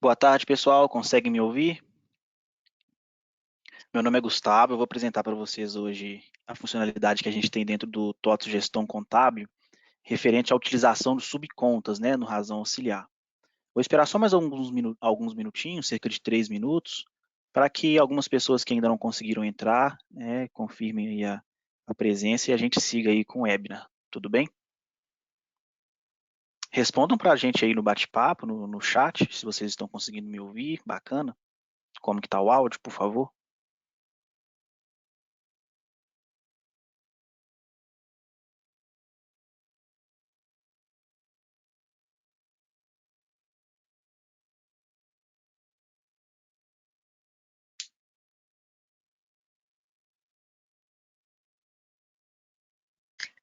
Boa tarde, pessoal. Conseguem me ouvir? Meu nome é Gustavo. Eu vou apresentar para vocês hoje a funcionalidade que a gente tem dentro do TOTS Gestão Contábil, referente à utilização de subcontas, né, no razão auxiliar. Vou esperar só mais alguns minutinhos, cerca de 3 minutos, para que algumas pessoas que ainda não conseguiram entrar, né, confirmem aí a presença e a gente siga aí com o webinar. Tudo bem? Respondam para a gente aí no bate-papo, no chat, se vocês estão conseguindo me ouvir. Bacana. Como que está o áudio, por favor?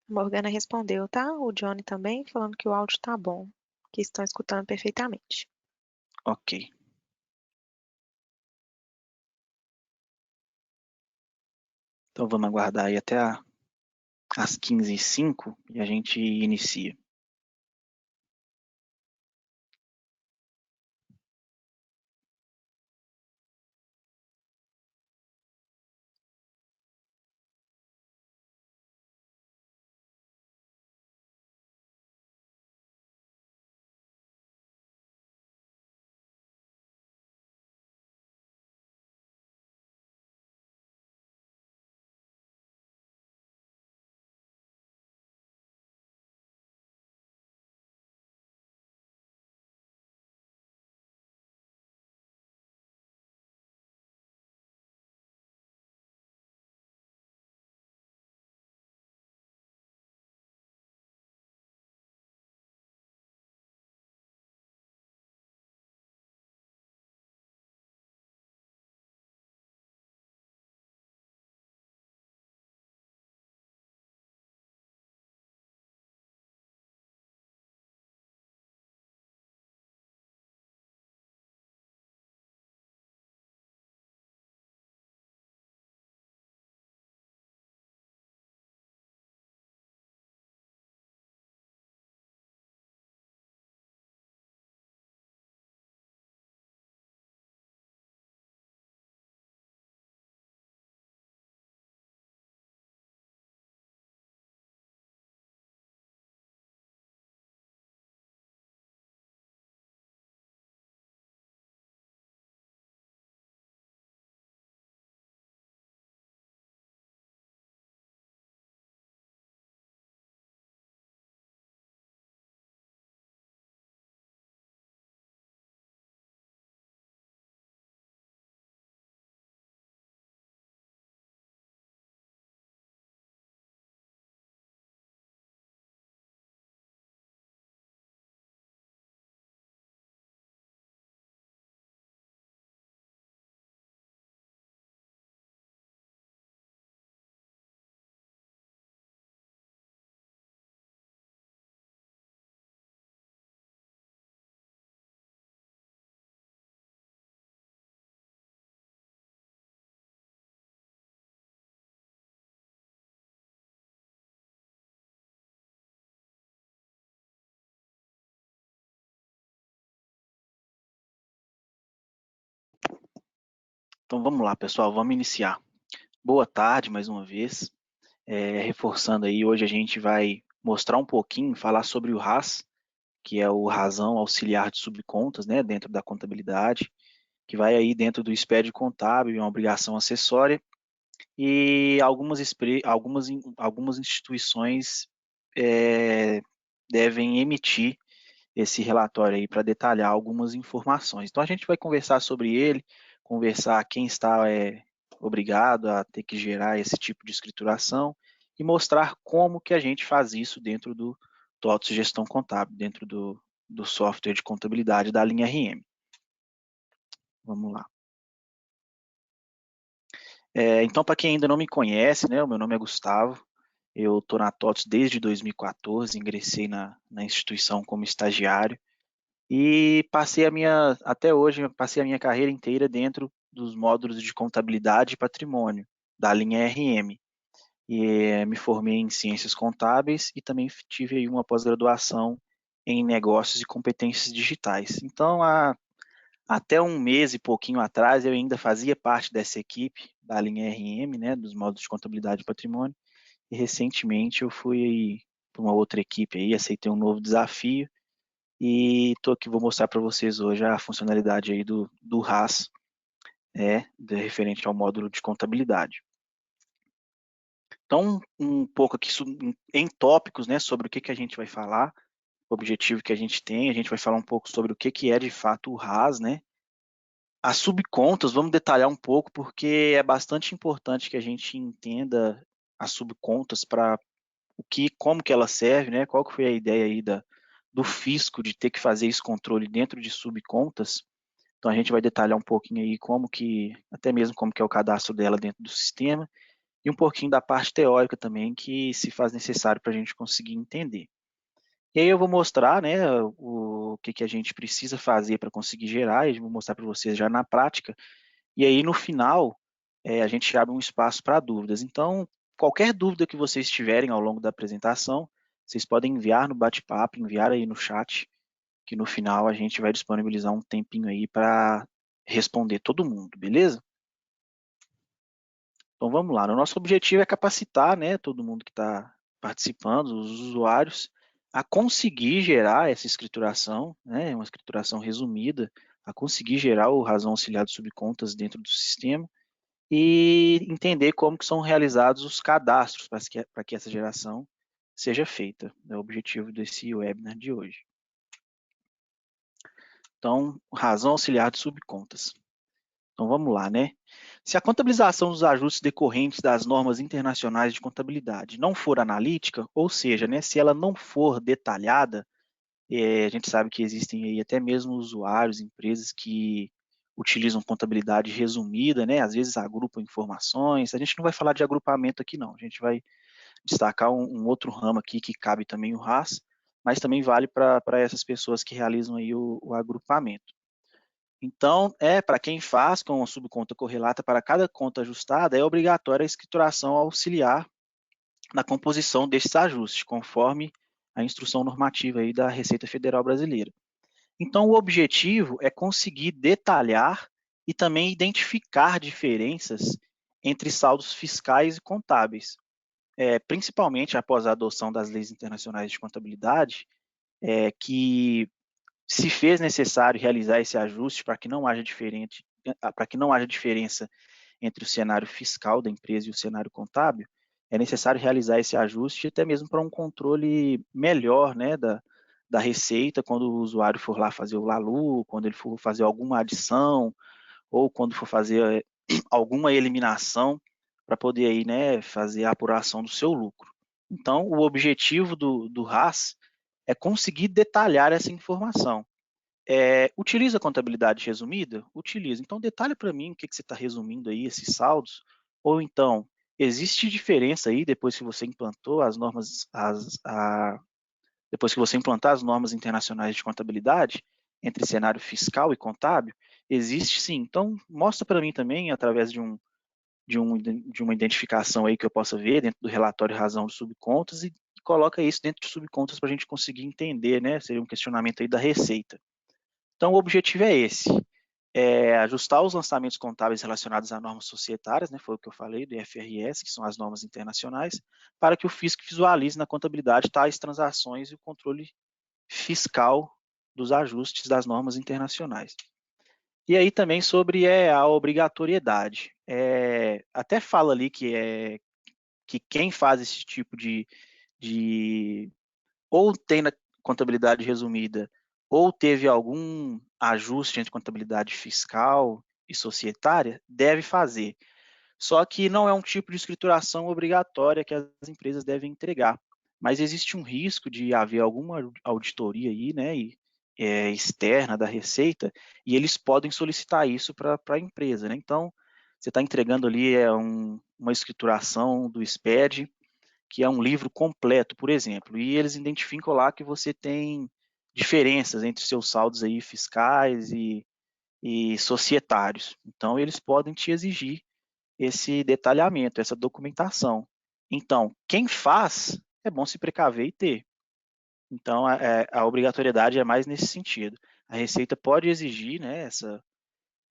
A Morgana respondeu, tá? O Johnny também, falando que o áudio tá bom, que estão escutando perfeitamente. Ok. Então vamos aguardar aí até às 15h05 e a gente inicia. Então vamos lá, pessoal, vamos iniciar. Boa tarde mais uma vez. Reforçando aí, hoje a gente vai mostrar um pouquinho, falar sobre o RAS, que é o razão auxiliar de subcontas, né, dentro da contabilidade, que vai aí dentro do SPED contábil, é uma obrigação acessória, e algumas instituições devem emitir esse relatório aí para detalhar algumas informações. Então a gente vai conversar sobre ele, conversar quem está obrigado a ter que gerar esse tipo de escrituração e mostrar como que a gente faz isso dentro do TOTS Gestão Contábil, dentro do software de contabilidade da linha RM. Vamos lá. Então, para quem ainda não me conhece, né, o meu nome é Gustavo, eu estou na TOTS desde 2014, ingressei na instituição como estagiário, e até hoje, passei a minha carreira inteira dentro dos módulos de contabilidade e patrimônio, da linha RM. E me formei em ciências contábeis e também tive aí uma pós-graduação em negócios e competências digitais. Então, há Até um mês e pouquinho atrás, eu ainda fazia parte dessa equipe da linha RM, né, dos módulos de contabilidade e patrimônio, e recentemente eu fui para uma outra equipe aí, aceitei um novo desafio, e estou aqui, vou mostrar para vocês hoje a funcionalidade aí do RAS, referente ao módulo de contabilidade. Então, um pouco aqui em tópicos, né, sobre o que a gente vai falar, o objetivo que a gente tem, a gente vai falar um pouco sobre o que é de fato o RAS, né? As subcontas, vamos detalhar um pouco, porque é bastante importante que a gente entenda as subcontas para como que ela serve, né? Qual que foi a ideia aí do fisco de ter que fazer esse controle dentro de subcontas. Então a gente vai detalhar um pouquinho aí até mesmo como que é o cadastro dela dentro do sistema, e um pouquinho da parte teórica também, que se faz necessário para a gente conseguir entender. E aí eu vou mostrar, né, o que a gente precisa fazer para conseguir gerar, e vou mostrar para vocês já na prática, e aí no final a gente abre um espaço para dúvidas. Então, qualquer dúvida que vocês tiverem ao longo da apresentação, vocês podem enviar no bate-papo, enviar aí no chat, que no final a gente vai disponibilizar um tempinho aí para responder todo mundo, beleza? Então vamos lá, o nosso objetivo é capacitar, né, todo mundo que está participando, os usuários, a conseguir gerar essa escrituração, né, uma escrituração resumida, a conseguir gerar o razão auxiliar de subcontas dentro do sistema e entender como que são realizados os cadastros para que essa geração seja feita. É o objetivo desse webinar de hoje. Então, razão auxiliar de subcontas. Então vamos lá, né? Se a contabilização dos ajustes decorrentes das normas internacionais de contabilidade não for analítica, ou seja, né, se ela não for detalhada, a gente sabe que existem aí até mesmo usuários, empresas que utilizam contabilidade resumida, né? Às vezes agrupam informações. A gente não vai falar de agrupamento aqui, não. A gente vai destacar um outro ramo aqui que cabe também o RAS, mas também vale para essas pessoas que realizam aí o agrupamento. Então, para quem faz com a subconta correlata para cada conta ajustada, é obrigatória a escrituração auxiliar na composição desses ajustes, conforme a instrução normativa aí da Receita Federal Brasileira. Então, o objetivo é conseguir detalhar e também identificar diferenças entre saldos fiscais e contábeis, principalmente após a adoção das leis internacionais de contabilidade, que se fez necessário realizar esse ajuste para que não haja diferença entre o cenário fiscal da empresa e o cenário contábil, é necessário realizar esse ajuste até mesmo para um controle melhor, né, da receita, quando o usuário for lá fazer o LALU, quando ele for fazer alguma adição, ou quando for fazer alguma eliminação, para poder aí, né, fazer a apuração do seu lucro. Então, o objetivo do RAS é conseguir detalhar essa informação. Utiliza a contabilidade resumida? Utiliza. Então, detalhe para mim o que você está resumindo aí, esses saldos. Ou então, existe diferença aí depois que você implantou as normas, depois que você implantar as normas internacionais de contabilidade, entre cenário fiscal e contábil? Existe sim. Então, mostra para mim também, através de uma identificação aí que eu possa ver dentro do relatório razão de subcontas e coloca isso dentro de subcontas para a gente conseguir entender, né? Seria um questionamento aí da receita. Então, o objetivo é esse, ajustar os lançamentos contábeis relacionados a normas societárias, né, foi o que eu falei, do IFRS, que são as normas internacionais, para que o fisco visualize na contabilidade tais transações e o controle fiscal dos ajustes das normas internacionais. E aí também sobre a obrigatoriedade. Até fala ali que quem faz esse tipo de ou tem na contabilidade resumida, ou teve algum ajuste entre contabilidade fiscal e societária, deve fazer. Só que não é um tipo de escrituração obrigatória que as empresas devem entregar. Mas existe um risco de haver alguma auditoria aí, né, externa da Receita, e eles podem solicitar isso para a empresa, né? Então, você está entregando ali uma escrituração do SPED, que é um livro completo, por exemplo, e eles identificam lá que você tem diferenças entre seus saldos aí fiscais e societários. Então, eles podem te exigir esse detalhamento, essa documentação. Então, quem faz, é bom se precaver e ter. Então, a obrigatoriedade é mais nesse sentido. a Receita pode exigir, né,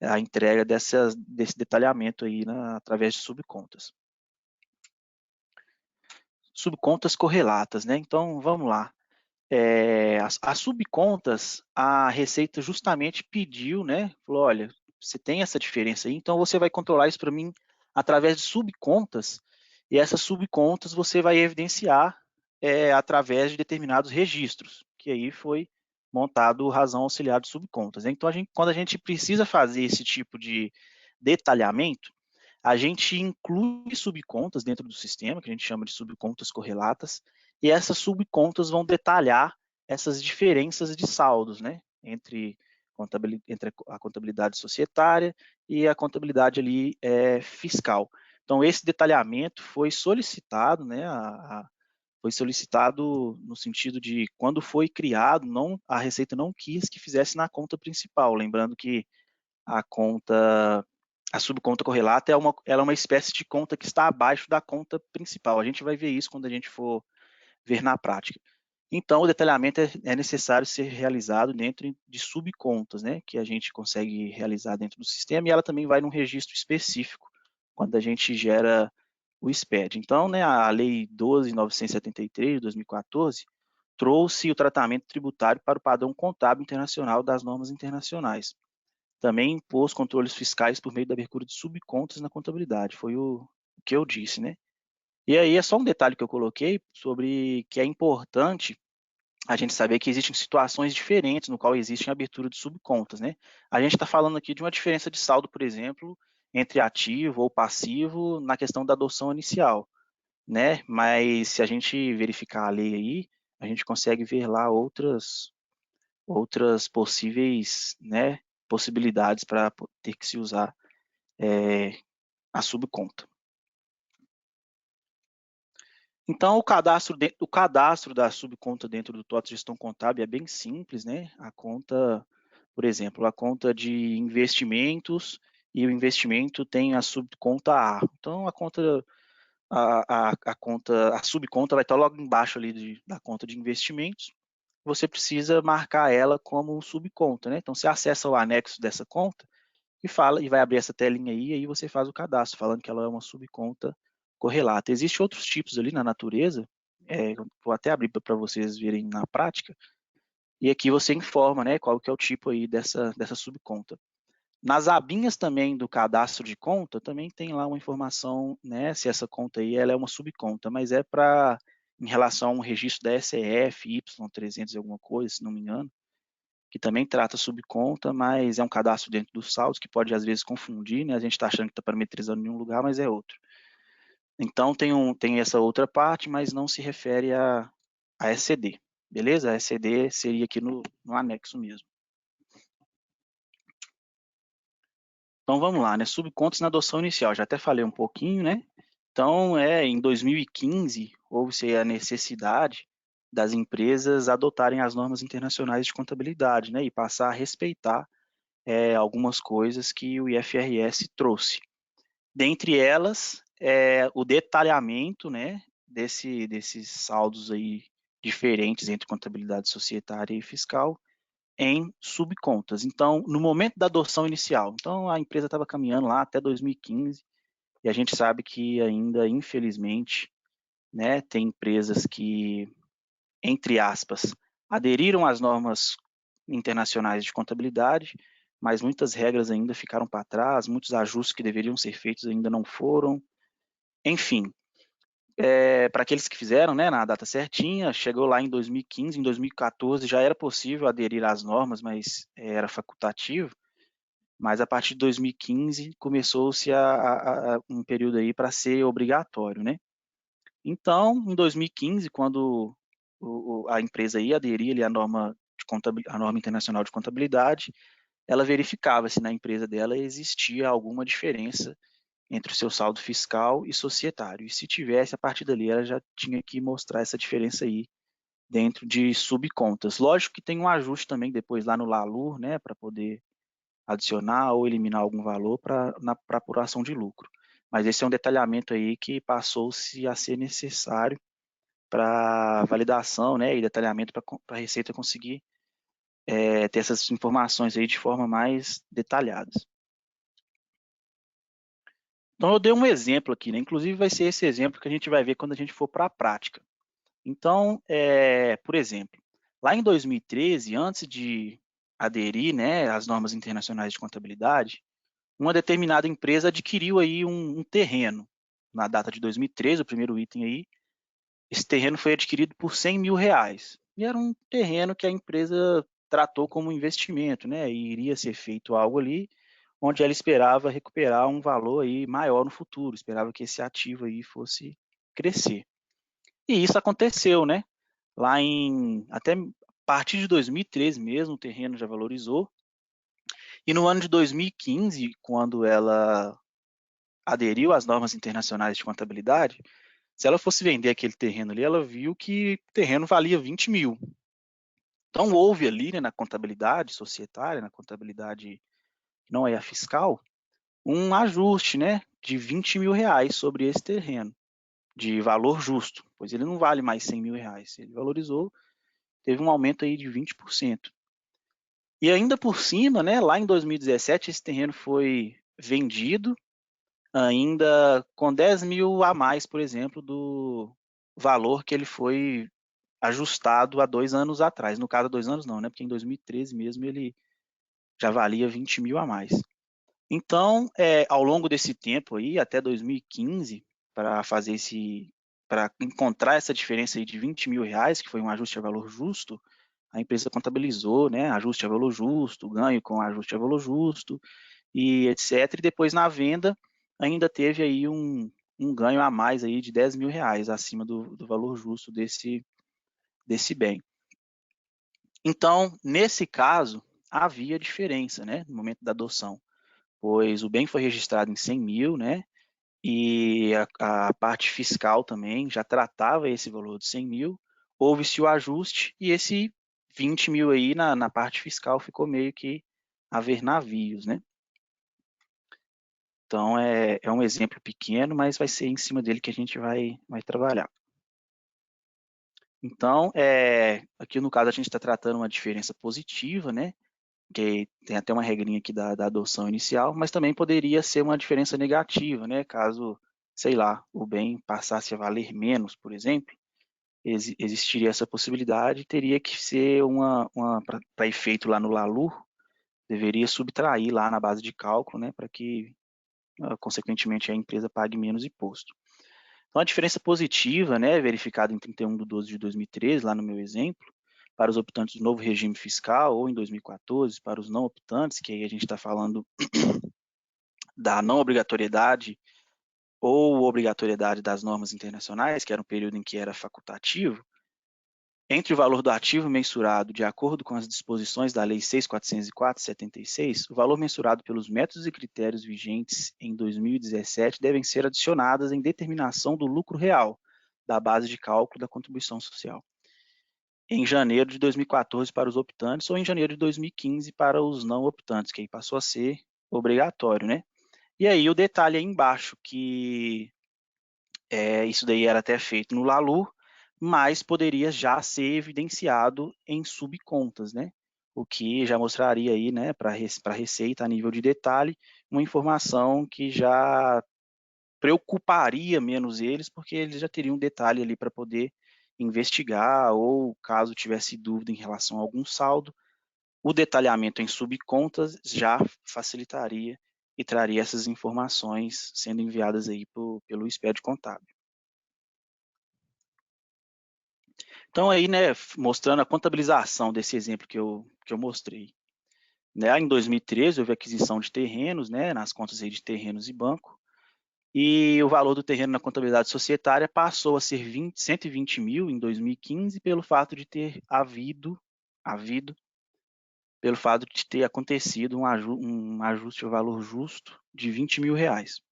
a entrega desse detalhamento aí, né, através de subcontas. Subcontas correlatas, né? Então, vamos lá. As subcontas, a Receita justamente pediu, né? Falou, olha, você tem essa diferença aí, então você vai controlar isso para mim através de subcontas, e essas subcontas você vai evidenciar através de determinados registros, que aí foi montado o razão auxiliar de subcontas. Então, quando a gente precisa fazer esse tipo de detalhamento, a gente inclui subcontas dentro do sistema, que a gente chama de subcontas correlatas, e essas subcontas vão detalhar essas diferenças de saldos, né, entre a contabilidade societária e a contabilidade ali fiscal. Então, esse detalhamento foi solicitado, né, foi solicitado no sentido de quando foi criado, a Receita não quis que fizesse na conta principal, lembrando que a subconta correlata ela é uma espécie de conta que está abaixo da conta principal. A gente vai ver isso quando a gente for ver na prática. Então, o detalhamento é necessário ser realizado dentro de subcontas, né, que a gente consegue realizar dentro do sistema, e ela também vai num registro específico, quando a gente gera o SPED. Então, né, a Lei 12.973, de 2014, trouxe o tratamento tributário para o padrão contábil internacional das normas internacionais. Também impôs controles fiscais por meio da abertura de subcontas na contabilidade, foi o que eu disse, né? E aí é só um detalhe que eu coloquei sobre que é importante a gente saber que existem situações diferentes no qual existe a abertura de subcontas, né? A gente está falando aqui de uma diferença de saldo, por exemplo, entre ativo ou passivo na questão da adoção inicial, né? Mas se a gente verificar a lei aí, a gente consegue ver lá outras possíveis, né, possibilidades para ter que se usar a subconta. Então, o cadastro da subconta dentro do TOTS Gestão Contábil é bem simples, né? A conta, por exemplo, a conta de investimentos, e o investimento tem a subconta A. Então, a subconta vai estar logo embaixo ali da conta de investimentos. Você precisa marcar ela como subconta, né? Então, você acessa o anexo dessa conta e vai abrir essa telinha aí, e aí você faz o cadastro, falando que ela é uma subconta correlata. Existem outros tipos ali na natureza, vou até abrir para vocês verem na prática, e aqui você informa, né, qual que é o tipo aí dessa subconta. Nas abinhas também do cadastro de conta, também tem lá uma informação, né, se essa conta aí ela é uma subconta, mas é para, em relação a um registro da SEF, Y300 e alguma coisa, se não me engano, que também trata subconta, mas é um cadastro dentro dos saldos, que pode às vezes confundir, né? A gente está achando que está parametrizando em um lugar, mas é outro. Então tem essa outra parte, mas não se refere a SCD, beleza? A SCD seria aqui no anexo mesmo. Então vamos lá, né? Subcontas na adoção inicial, já até falei um pouquinho, né? Então, em 2015, houve-se a necessidade das empresas adotarem as normas internacionais de contabilidade, né? E passar a respeitar algumas coisas que o IFRS trouxe. Dentre elas, o detalhamento, né, desses saldos aí diferentes entre contabilidade societária e fiscal em subcontas. Então, no momento da adoção inicial, então a empresa estava caminhando lá até 2015, e a gente sabe que ainda, infelizmente, né, tem empresas que, entre aspas, aderiram às normas internacionais de contabilidade, mas muitas regras ainda ficaram para trás, muitos ajustes que deveriam ser feitos ainda não foram. Enfim, para aqueles que fizeram, né, na data certinha, chegou lá em 2015, em 2014 já era possível aderir às normas, mas era facultativo. Mas a partir de 2015 começou-se um período aí para ser obrigatório, né? Então, em 2015, quando a empresa ia aderir ali à norma a norma internacional de contabilidade, ela verificava se na empresa dela existia alguma diferença entre o seu saldo fiscal e societário. E se tivesse, a partir dali ela já tinha que mostrar essa diferença aí dentro de subcontas. Lógico que tem um ajuste também depois lá no LALUR, né, para poder adicionar ou eliminar algum valor para apuração de lucro. Mas esse é um detalhamento aí que passou-se a ser necessário para validação, né, e detalhamento para a Receita conseguir ter essas informações aí de forma mais detalhada. Então, eu dei um exemplo aqui, né? Inclusive vai ser esse exemplo que a gente vai ver quando a gente for para a prática. Então, por exemplo, lá em 2013, antes de aderir, né, às normas internacionais de contabilidade, uma determinada empresa adquiriu aí um terreno. Na data de 2013, o primeiro item aí, esse terreno foi adquirido por R$ 100.000. E era um terreno que a empresa tratou como investimento, né? E iria ser feito algo ali onde ela esperava recuperar um valor aí maior no futuro, esperava que esse ativo aí fosse crescer. E isso aconteceu, né? Até a partir de 2013 mesmo, o terreno já valorizou. E no ano de 2015, quando ela aderiu às normas internacionais de contabilidade, se ela fosse vender aquele terreno ali, ela viu que o terreno valia 20 mil. Então houve ali, né, na contabilidade societária, na contabilidade que não é a fiscal, um ajuste, né, de R$ 20.000 sobre esse terreno, de valor justo, pois ele não vale mais R$ 100.000. Ele valorizou, teve um aumento aí de 20%. E ainda por cima, né, lá em 2017, esse terreno foi vendido ainda com 10 mil a mais, por exemplo, do valor que ele foi ajustado há 2 anos atrás. No caso, 2 anos não, né? Porque em 2013 mesmo ele já valia 20 mil a mais. Então, ao longo desse tempo aí, até 2015, para encontrar essa diferença aí de R$ 20.000, que foi um ajuste a valor justo, a empresa contabilizou, né, ajuste a valor justo, ganho com ajuste a valor justo, e etc. E depois na venda ainda teve aí um ganho a mais aí de R$ 10.000 acima do valor justo desse bem. Então, nesse caso, havia diferença, né, no momento da adoção, pois o bem foi registrado em 100 mil, né, e a parte fiscal também já tratava esse valor de 100 mil, houve-se o ajuste e esse 20 mil aí na parte fiscal ficou meio que a ver navios, né? Então, é um exemplo pequeno, mas vai ser em cima dele que a gente vai trabalhar. Então, aqui no caso a gente está tratando uma diferença positiva, né? Que tem até uma regrinha aqui da adoção inicial, mas também poderia ser uma diferença negativa, né? Caso, sei lá, o bem passasse a valer menos, por exemplo, existiria essa possibilidade, teria que ser para efeito lá no LALUR, deveria subtrair lá na base de cálculo, né? Para que, consequentemente, a empresa pague menos imposto. Então, a diferença positiva, né, verificada em 31/12/2013, lá no meu exemplo, para os optantes do novo regime fiscal, ou em 2014, para os não optantes, que aí a gente está falando da não obrigatoriedade ou obrigatoriedade das normas internacionais, que era um período em que era facultativo, entre o valor do ativo mensurado de acordo com as disposições da Lei 6.404/76, o valor mensurado pelos métodos e critérios vigentes em 2017 devem ser adicionadas em determinação do lucro real da base de cálculo da contribuição social, em janeiro de 2014 para os optantes ou em janeiro de 2015 para os não optantes, que aí passou a ser obrigatório, né? E aí o detalhe aí embaixo, que isso daí era até feito no LALUR, mas poderia já ser evidenciado em subcontas, né? O que já mostraria aí, né, para a Receita, a nível de detalhe, uma informação que já preocuparia menos eles, porque eles já teriam um detalhe ali para poder investigar, ou caso tivesse dúvida em relação a algum saldo, o detalhamento em subcontas já facilitaria e traria essas informações sendo enviadas aí pelo SPED contábil. Então aí, né, mostrando a contabilização desse exemplo que eu mostrei. Né, em 2013 houve aquisição de terrenos, né, nas contas aí de terrenos e banco, e o valor do terreno na contabilidade societária passou a ser 120 mil em 2015 pelo fato de ter pelo fato de ter acontecido um ajuste ao valor justo de R$ 20.000.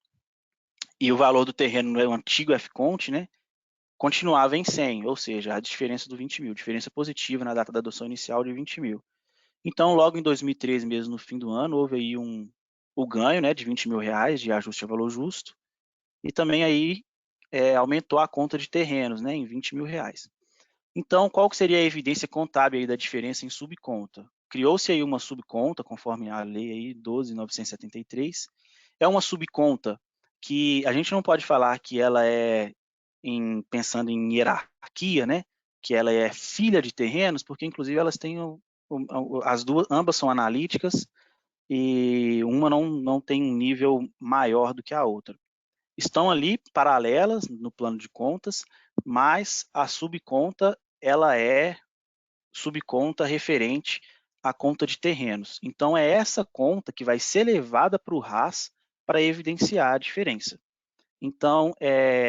E o valor do terreno no antigo FCONT, né, continuava em 100, ou seja, a diferença do 20 mil, diferença positiva na data da adoção inicial de 20 mil. Então, logo em 2013, mesmo no fim do ano, houve aí o ganho, né, de R$ 20.000 de ajuste ao valor justo, e também aí aumentou a conta de terrenos, né, em R$ 20.000. Então, qual que seria a evidência contábil aí da diferença em subconta? criou-se aí uma subconta, conforme a lei aí 12.973. É uma subconta que a gente não pode falar que ela é, pensando em hierarquia, né? Que ela é filha de terrenos, porque inclusive elas têm as duas, ambas são analíticas e uma não tem um nível maior do que a outra. Estão ali paralelas no plano de contas, mas a subconta ela é subconta referente à conta de terrenos. Então é essa conta que vai ser levada para o RAS para evidenciar a diferença. Então,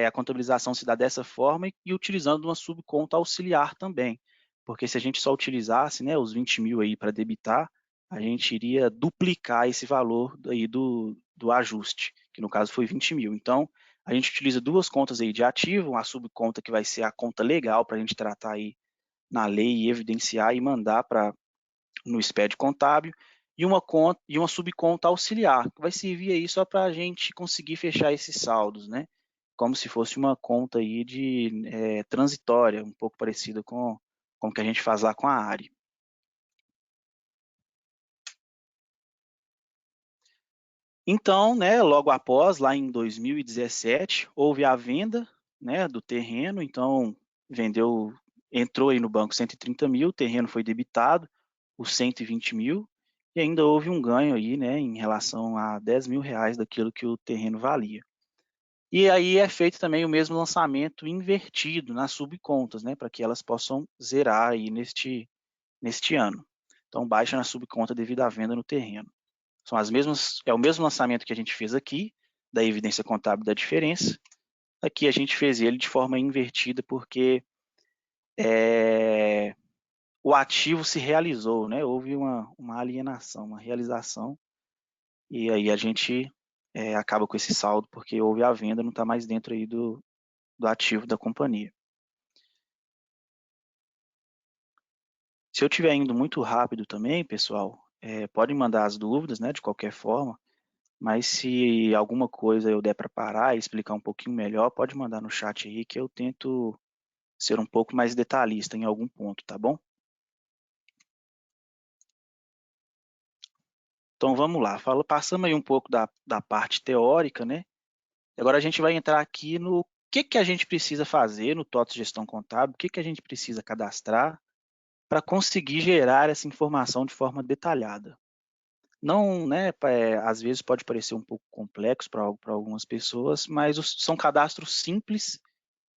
a contabilização se dá dessa forma e utilizando uma subconta auxiliar também, porque se a gente só utilizasse, né, os 20 mil aí para debitar, a gente iria duplicar esse valor aí do ajuste, que no caso foi 20 mil. Então, a gente utiliza duas contas aí de ativo, uma subconta que vai ser a conta legal para a gente tratar aí na lei e evidenciar e mandar para no SPED contábil, e uma subconta auxiliar, que vai servir aí só para a gente conseguir fechar esses saldos, né? Como se fosse uma conta aí de transitória, um pouco parecida com o que a gente faz lá com a ARI. Então, né, logo após, lá em 2017, houve a venda, né, do terreno, então entrou aí no banco 130 mil, o terreno foi debitado, os 120 mil, e ainda houve um ganho aí, né, em relação a 10 mil reais daquilo que o terreno valia. E aí é feito também o mesmo lançamento invertido nas subcontas, né, para que elas possam zerar aí neste ano. Então baixa na subconta devido à venda no terreno. São as mesmas, é o mesmo lançamento que a gente fez aqui, da evidência contábil da diferença. Aqui a gente fez ele de forma invertida porque o ativo se realizou, né? Houve uma alienação, uma realização, e aí a gente acaba com esse saldo porque houve a venda, não está mais dentro aí do ativo da companhia. Se eu estiver indo muito rápido também, pessoal, podem mandar as dúvidas, né, de qualquer forma, mas se alguma coisa eu der para parar e explicar um pouquinho melhor, pode mandar no chat aí que eu tento ser um pouco mais detalhista em algum ponto, tá bom? Então vamos lá, passamos aí um pouco da parte teórica, né? Agora a gente vai entrar aqui no que a gente precisa fazer no TOTS Gestão Contábil, o que a gente precisa cadastrar para conseguir gerar essa informação de forma detalhada. Não, né, às vezes pode parecer um pouco complexo para algumas pessoas, mas são cadastros simples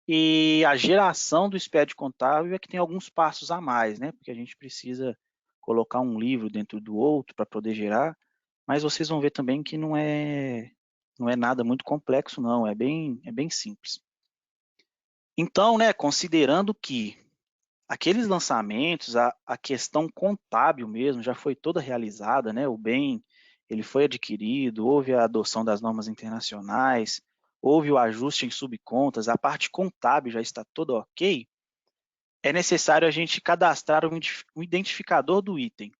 e a geração do SPED contábil é que tem alguns passos a mais, né, porque a gente precisa colocar um livro dentro do outro para poder gerar, mas vocês vão ver também que não é nada muito complexo não, é bem simples. Então, né, considerando que aqueles lançamentos, a questão contábil mesmo já foi toda realizada, né? O bem ele foi adquirido, houve a adoção das normas internacionais, houve o ajuste em subcontas, a parte contábil já está toda ok. É necessário a gente cadastrar um identificador do item.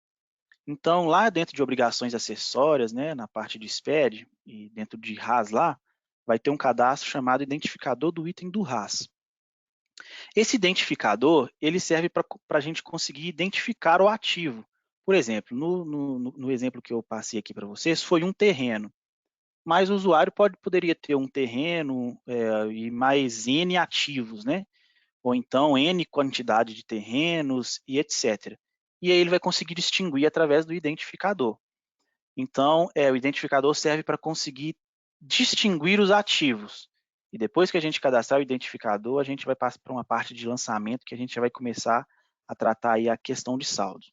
Então, lá dentro de obrigações acessórias, né, na parte de SPED e dentro de RAS lá, vai ter um cadastro chamado identificador do item do RAS. Esse identificador, ele serve para a gente conseguir identificar o ativo. Por exemplo, no exemplo que eu passei aqui para vocês, foi um terreno. Mas o usuário poderia ter um terreno e mais N ativos, né? Ou então N quantidade de terrenos e etc. E aí ele vai conseguir distinguir através do identificador. Então, o identificador serve para conseguir distinguir os ativos. E depois que a gente cadastrar o identificador, a gente vai passar para uma parte de lançamento que a gente já vai começar a tratar aí a questão de saldo.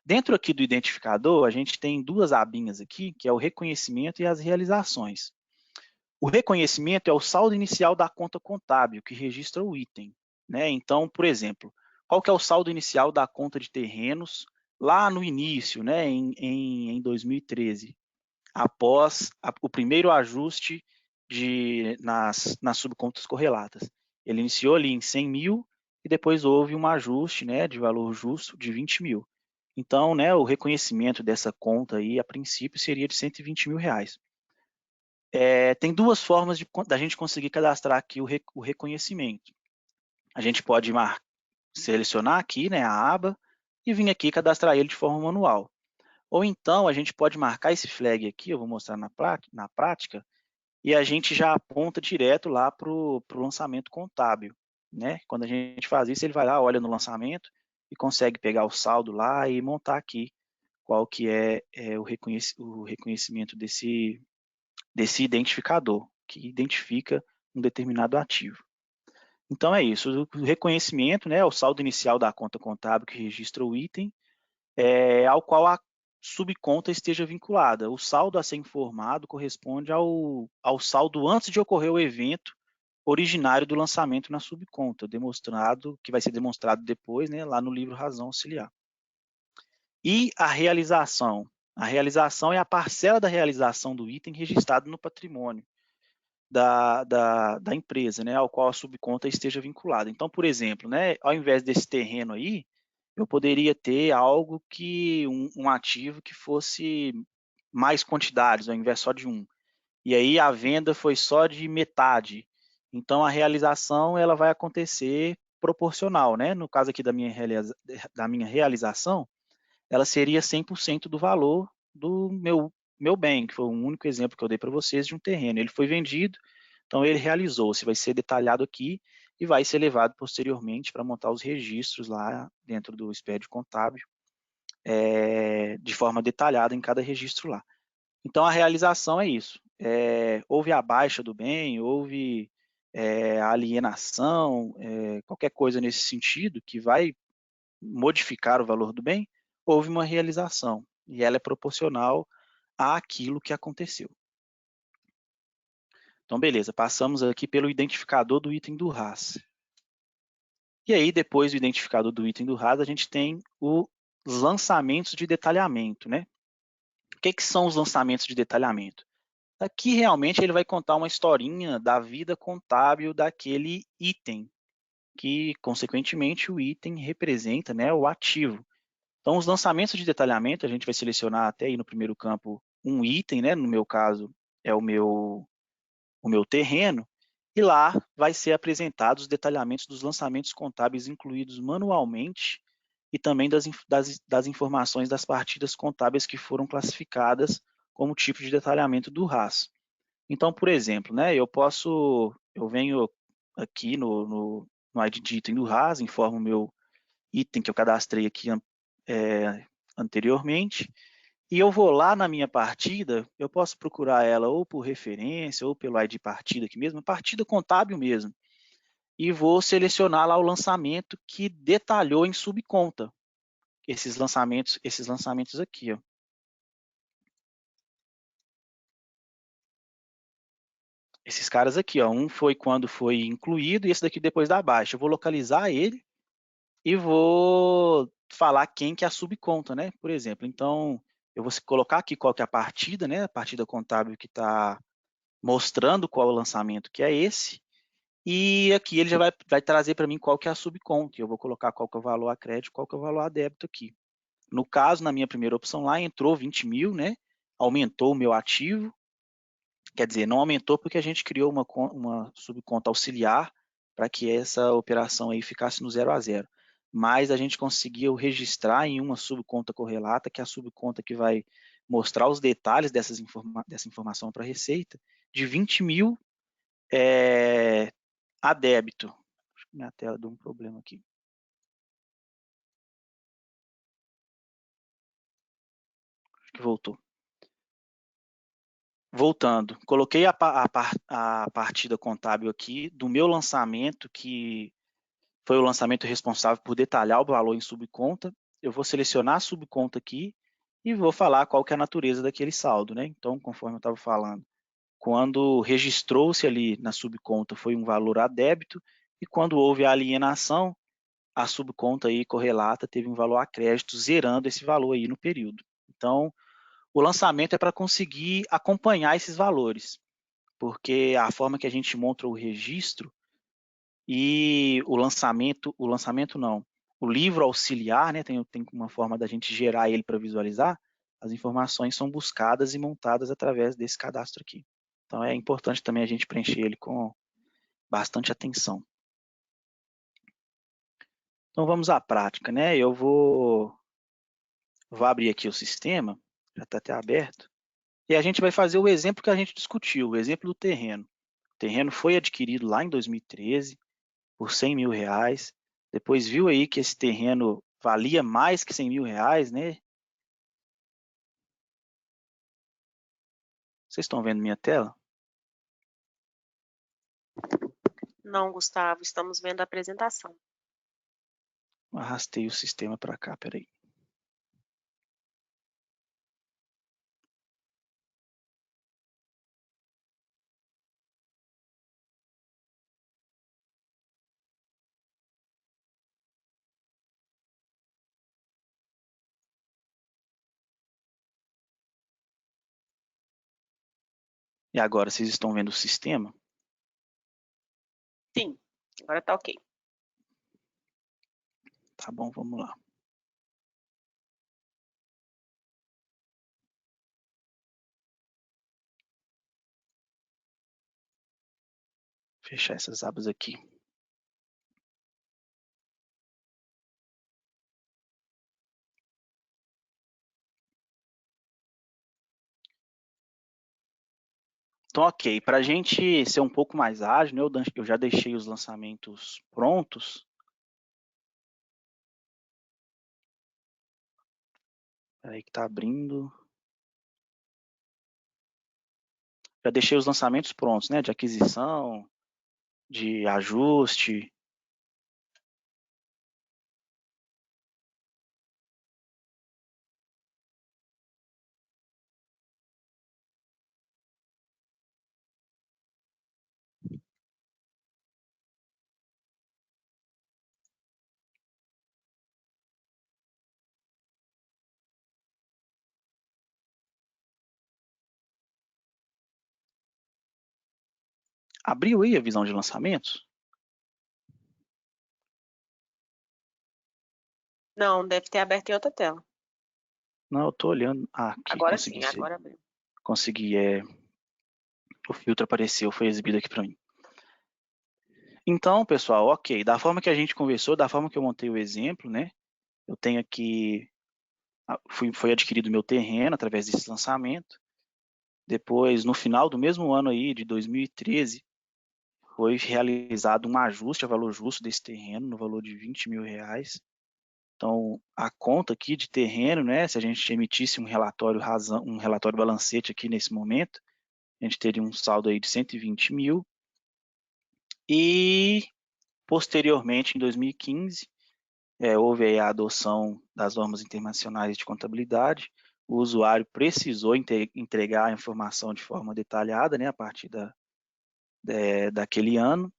Dentro aqui do identificador, a gente tem duas abinhas aqui, que é o reconhecimento e as realizações. O reconhecimento é o saldo inicial da conta contábil, que registra o item, né? Então, por exemplo, qual que é o saldo inicial da conta de terrenos lá no início, né, em 2013? Após o primeiro ajuste nas subcontas correlatas. Ele iniciou ali em 100 mil e depois houve um ajuste, né, de valor justo de 20 mil. Então, né, o reconhecimento dessa conta aí, a princípio, seria de 120 mil reais. Tem duas formas da gente conseguir cadastrar aqui o reconhecimento. A gente pode selecionar aqui, né, a aba, e vir aqui cadastrar ele de forma manual. Ou então a gente pode marcar esse flag aqui, eu vou mostrar na prática, e a gente já aponta direto lá para o lançamento contábil, né? Quando a gente faz isso, ele vai lá, olha no lançamento e consegue pegar o saldo lá e montar aqui qual que é o reconhecimento desse identificador, que identifica um determinado ativo. Então é isso, o reconhecimento, né, é o saldo inicial da conta contábil que registra o item, ao qual a subconta esteja vinculada. O saldo a ser informado corresponde ao saldo antes de ocorrer o evento originário do lançamento na subconta, que vai ser demonstrado depois, né, lá no livro Razão Auxiliar. E a realização? A realização é a parcela da realização do item registrado no patrimônio da empresa, né, ao qual a subconta esteja vinculada. Então, por exemplo, né, ao invés desse terreno aí, eu poderia ter algo que um ativo que fosse mais quantidades, ao invés só de um. E aí a venda foi só de metade. Então a realização ela vai acontecer proporcional, né? No caso aqui da minha realização, ela seria 100% do valor do meu bem, que foi o único exemplo que eu dei para vocês de um terreno. Ele foi vendido, então ele realizou-se, vai ser detalhado aqui e vai ser levado posteriormente para montar os registros lá dentro do SPED contábil, de forma detalhada em cada registro lá. Então a realização é isso. Houve a baixa do bem, houve a alienação, qualquer coisa nesse sentido que vai modificar o valor do bem, houve uma realização e ela é proporcional àquilo que aconteceu. Então, beleza, passamos aqui pelo identificador do item do RAS. E aí, depois do identificador do item do RAS, a gente tem os lançamentos de detalhamento, né? O que são os lançamentos de detalhamento? Aqui, realmente, ele vai contar uma historinha da vida contábil daquele item, que, consequentemente, o item representa, né, o ativo. Então, os lançamentos de detalhamento, a gente vai selecionar até aí no primeiro campo um item, né? No meu caso, é o meu terreno, e lá vai ser apresentados os detalhamentos dos lançamentos contábeis incluídos manualmente e também das informações das partidas contábeis que foram classificadas como tipo de detalhamento do RAS. Então, por exemplo, né, eu venho aqui no ID de item do RAS, informo o meu item que eu cadastrei aqui anteriormente, e eu vou lá na minha partida, eu posso procurar ela ou por referência, ou pelo ID partida aqui mesmo, partida contábil mesmo, e vou selecionar lá o lançamento que detalhou em subconta, esses lançamentos aqui, ó. Esses caras aqui, ó, um foi quando foi incluído e esse daqui depois da baixa. Eu vou localizar ele e vou falar quem que é a subconta, né? Por exemplo, então eu vou colocar aqui qual que é a partida, né? A partida contábil que está mostrando qual é o lançamento que é esse. E aqui ele já vai trazer para mim qual que é a subconta. Eu vou colocar qual que é o valor a crédito, qual que é o valor a débito aqui. No caso, na minha primeira opção lá, entrou 20 mil, né? Aumentou o meu ativo. Quer dizer, não aumentou porque a gente criou uma subconta auxiliar para que essa operação aí ficasse no 0 a 0. Mas a gente conseguiu registrar em uma subconta correlata, que é a subconta que vai mostrar os detalhes dessa informação para a Receita, de 20 mil a débito. Acho que minha tela deu um problema aqui. Acho que voltou. Voltando, coloquei a partida contábil aqui do meu lançamento, que foi o lançamento responsável por detalhar o valor em subconta. Eu vou selecionar a subconta aqui e vou falar qual que é a natureza daquele saldo, né? Então, conforme eu estava falando, quando registrou-se ali na subconta foi um valor a débito e quando houve a alienação, a subconta aí correlata teve um valor a crédito, zerando esse valor aí no período. Então, o lançamento é para conseguir acompanhar esses valores, porque a forma que a gente monta o registro e o lançamento não, o livro auxiliar, né, tem uma forma da gente gerar ele para visualizar, as informações são buscadas e montadas através desse cadastro aqui. Então é importante também a gente preencher ele com bastante atenção. Então vamos à prática, né? Eu vou abrir aqui o sistema, já está até aberto, e a gente vai fazer o exemplo que a gente discutiu, o exemplo do terreno. O terreno foi adquirido lá em 2013 por 100 mil reais, depois viu aí que esse terreno valia mais que 100 mil reais, né? Vocês estão vendo minha tela? Não, Gustavo, estamos vendo a apresentação. Arrastei o sistema para cá, peraí. E agora vocês estão vendo o sistema? Sim, agora tá ok. Tá bom, vamos lá. Fechar essas abas aqui. Então, ok, para a gente ser um pouco mais ágil, né, eu já deixei os lançamentos prontos. Peraí que está abrindo. Já deixei os lançamentos prontos, né, de aquisição, de ajuste. Abriu aí a visão de lançamentos? Não, deve ter aberto em outra tela. Não, eu estou olhando. Ah, aqui, Agora sim, agora abriu. consegui, o filtro apareceu, foi exibido aqui para mim. Então, pessoal, ok, da forma que a gente conversou, da forma que eu montei o exemplo, né, eu tenho aqui, foi adquirido meu terreno através desse lançamento. Depois, no final do mesmo ano aí, de 2013, foi realizado um ajuste a valor justo desse terreno, no valor de 20 mil reais. Então, a conta aqui de terreno, né, se a gente emitisse um relatório balancete aqui nesse momento, a gente teria um saldo aí de 120 mil. E, posteriormente, em 2015, houve aí a adoção das normas internacionais de contabilidade. O usuário precisou entregar a informação de forma detalhada, né, a partir daquele ano.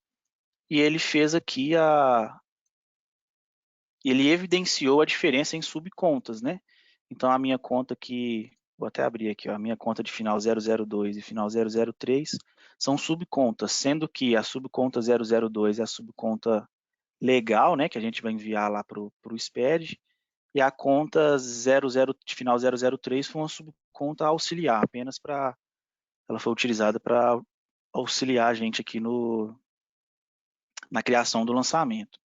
E ele fez aqui ele evidenciou a diferença em subcontas, né? Então a minha conta aqui, vou até abrir aqui, ó, a minha conta de final 002 e final 003 são subcontas, sendo que a subconta 002 é a subconta legal, né, que a gente vai enviar lá para o SPED, e a conta de final 003 foi uma subconta auxiliar, apenas para ela foi utilizada para auxiliar a gente aqui na criação do lançamento.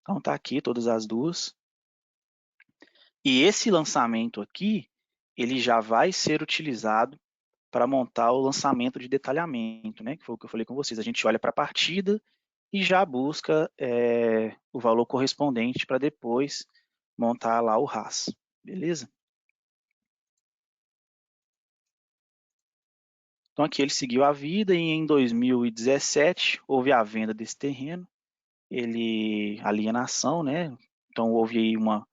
Então tá aqui todas as duas. E esse lançamento aqui, ele já vai ser utilizado para montar o lançamento de detalhamento, né? Que foi o que eu falei com vocês. A gente olha para a partida e já busca o valor correspondente para depois montar lá o RAS, beleza? Então aqui ele seguiu a vida e em 2017 houve a venda desse terreno, alienação, né? Então houve aí uma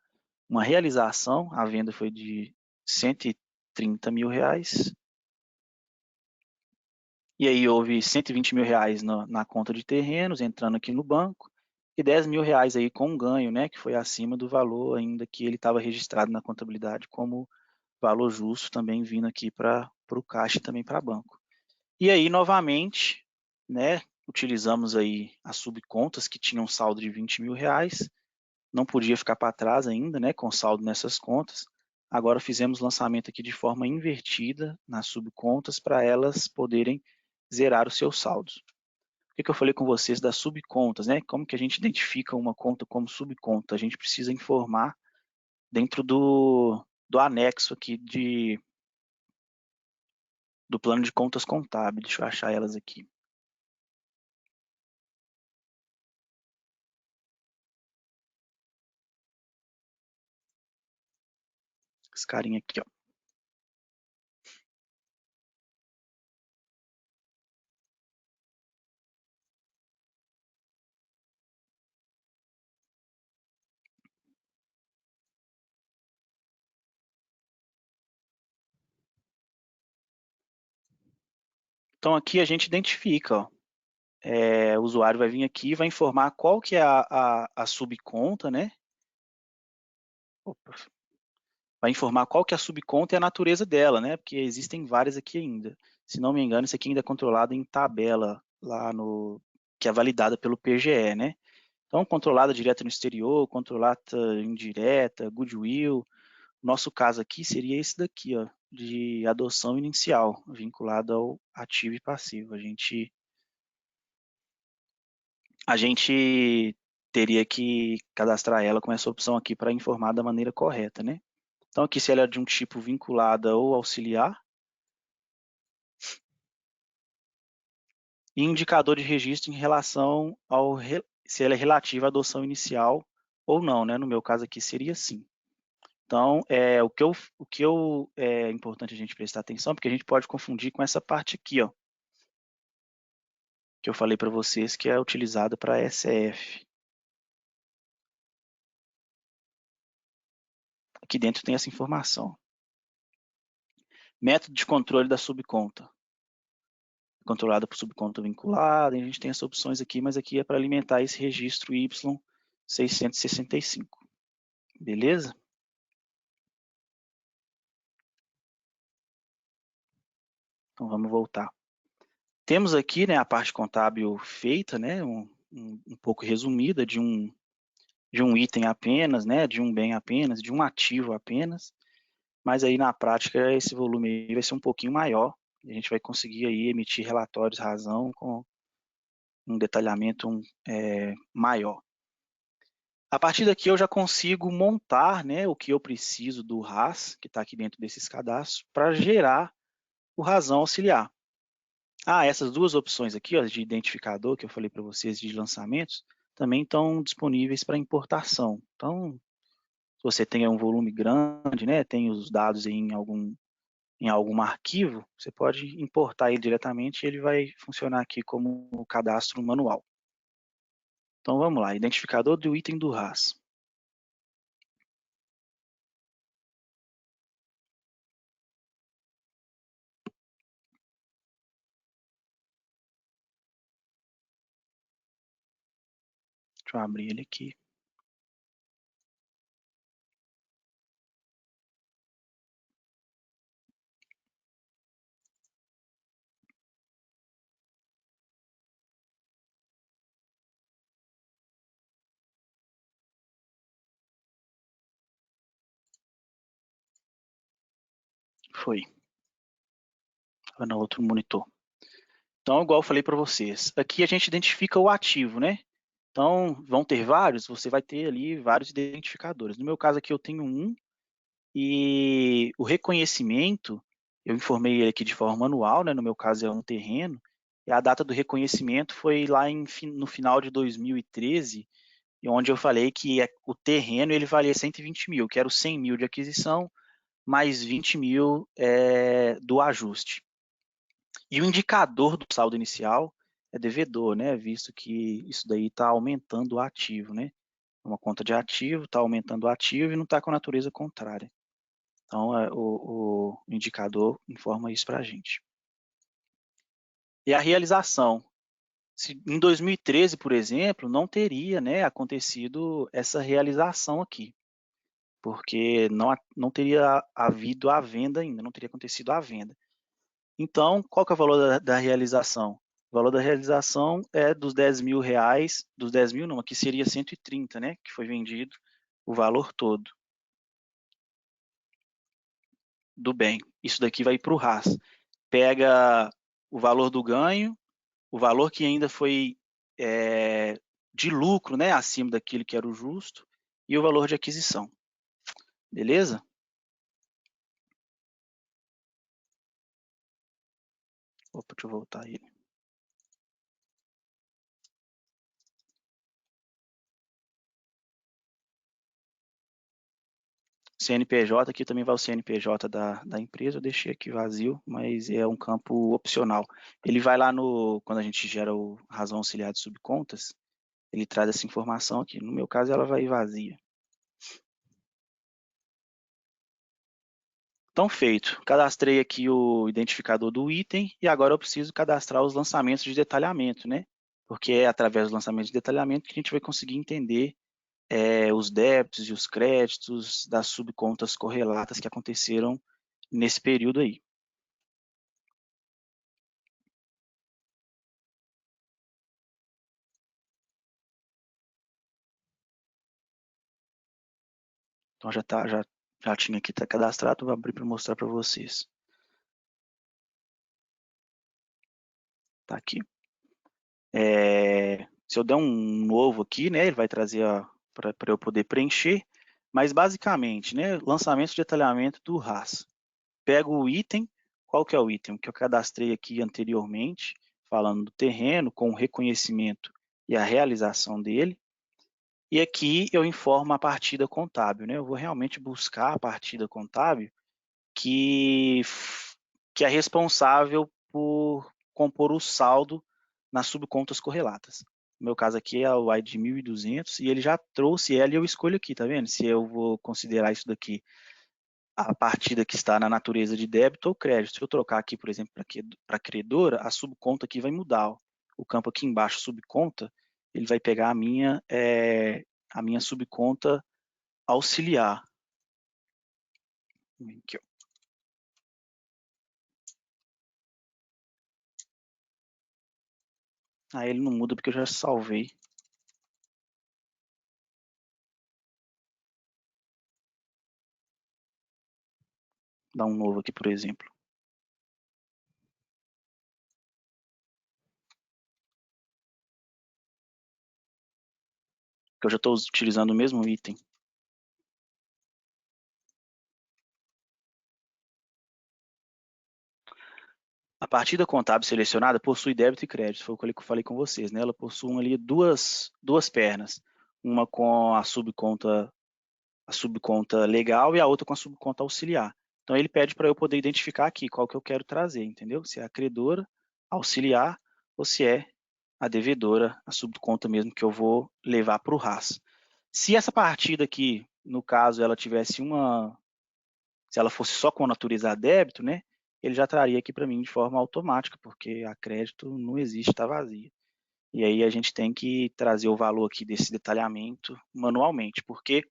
realização, a venda foi de 130 mil reais, e aí houve 120 mil reais na conta de terrenos, entrando aqui no banco, e 10 mil reais aí com um ganho, né, que foi acima do valor ainda que ele estava registrado na contabilidade como valor justo, também vindo aqui para o caixa e também para banco. E aí, novamente, né, utilizamos aí as subcontas que tinham saldo de 20 mil reais, não podia ficar para trás ainda, né, com saldo nessas contas. Agora fizemos lançamento aqui de forma invertida nas subcontas para elas poderem zerar os seus saldos. que eu falei com vocês das subcontas, né? Como que a gente identifica uma conta como subconta? A gente precisa informar dentro do anexo aqui do plano de contas contábil. Deixa eu achar elas aqui. Esse carinha aqui, ó. Então aqui a gente identifica, ó. O usuário vai vir aqui e vai informar qual que é a subconta, né? Opa. Vai informar qual que é a subconta e a natureza dela, né? Porque existem várias aqui ainda. Se não me engano, isso aqui ainda é controlado em tabela lá que é validada pelo PGE, né? Então, controlada direta no exterior, controlada indireta, goodwill. Nosso caso aqui seria esse daqui, ó, de adoção inicial, vinculado ao ativo e passivo. A gente teria que cadastrar ela com essa opção aqui para informar da maneira correta, né? Então, aqui, se ela é de um tipo vinculada ou auxiliar, e indicador de registro em relação se ela é relativa à adoção inicial ou não, né? No meu caso aqui seria sim. Então, o que é importante a gente prestar atenção, porque a gente pode confundir com essa parte aqui, ó, que eu falei para vocês que é utilizada para SF. Aqui dentro tem essa informação. Método de controle da subconta. Controlada por subconta vinculada, a gente tem essas opções aqui, mas aqui é para alimentar esse registro Y665. Beleza? Então vamos voltar. Temos aqui, né, a parte contábil feita, né, um pouco resumida de um item apenas, né, de um bem apenas, de um ativo apenas, mas aí na prática esse volume aí vai ser um pouquinho maior, e a gente vai conseguir aí emitir relatórios razão com um detalhamento maior. A partir daqui eu já consigo montar, né, o que eu preciso do RAS, que está aqui dentro desses cadastros, para gerar o razão auxiliar. Essas duas opções aqui, ó, de identificador, que eu falei para vocês, de lançamentos, também estão disponíveis para importação. Então, se você tem um volume grande, né, tem os dados em algum arquivo, você pode importar ele diretamente e ele vai funcionar aqui como um cadastro manual. Então, vamos lá, identificador do item do RAS. Deixa eu abrir ele aqui. Foi. Estava no outro monitor. Então, igual eu falei para vocês, aqui a gente identifica o ativo, né? Então, vão ter vários, você vai ter ali vários identificadores. No meu caso aqui eu tenho um, e o reconhecimento, eu informei ele aqui de forma manual, né? No meu caso é um terreno, e a data do reconhecimento foi lá no final de 2013, onde eu falei que o terreno ele valia 120 mil, que era os 100 mil de aquisição, mais 20 mil do ajuste. E o indicador do saldo inicial é devedor, né? Visto que isso daí está aumentando o ativo, né? Uma conta de ativo está aumentando o ativo e não está com a natureza contrária. Então, o indicador informa isso para a gente. E a realização. Em 2013, por exemplo, não teria, né, acontecido essa realização aqui, porque não teria havido a venda ainda, não teria acontecido a venda. Então, qual que é o valor da realização? O valor da realização é dos 10 mil reais, dos 10 mil não, aqui seria 130, né, que foi vendido o valor todo do bem. Isso daqui vai para o RAS. Pega o valor do ganho, o valor que ainda foi de lucro, né, acima daquilo que era o justo, e o valor de aquisição. Beleza? Opa, deixa eu voltar ele. CNPJ, aqui também vai o CNPJ da empresa, eu deixei aqui vazio, mas é um campo opcional. Ele vai lá quando a gente gera o razão auxiliar de subcontas, ele traz essa informação aqui. No meu caso, ela vai vazia. Então, feito. Cadastrei aqui o identificador do item e agora eu preciso cadastrar os lançamentos de detalhamento, né? Porque é através dos lançamentos de detalhamento que a gente vai conseguir entender os débitos e os créditos das subcontas correlatas que aconteceram nesse período aí. Então já tinha aqui cadastrado, vou abrir para mostrar para vocês. Tá aqui. Se eu der um novo aqui, né, ele vai trazer para eu poder preencher, mas basicamente, né, lançamento de detalhamento do RAS. Pego o item, qual que é o item? Que eu cadastrei aqui anteriormente, falando do terreno, com o reconhecimento e a realização dele. E aqui eu informo a partida contábil, né? Eu vou realmente buscar a partida contábil que é responsável por compor o saldo nas subcontas correlatas. No meu caso aqui é o ID 1200 e ele já trouxe ela e eu escolho aqui, tá vendo? Se eu vou considerar isso daqui a partida que está na natureza de débito ou crédito. Se eu trocar aqui, por exemplo, para credora, a subconta aqui vai mudar. Ó. O campo aqui embaixo, subconta, ele vai pegar a minha subconta auxiliar. Aqui, ó. Aí ele não muda porque eu já salvei. Dá um novo aqui, por exemplo. Porque eu já estou utilizando o mesmo item. A partida contábil selecionada possui débito e crédito, foi o que eu falei com vocês, né? Ela possui ali duas pernas, uma com a subconta legal e a outra com a subconta auxiliar. Então ele pede para eu poder identificar aqui qual que eu quero trazer, entendeu? Se é a credora, auxiliar ou se é a devedora, a subconta mesmo que eu vou levar para o RAS. Se essa partida aqui, no caso, ela tivesse se ela fosse só com natureza a débito, né? Ele já traria aqui para mim de forma automática, porque a crédito não existe, está vazia. E aí a gente tem que trazer o valor aqui desse detalhamento manualmente, porque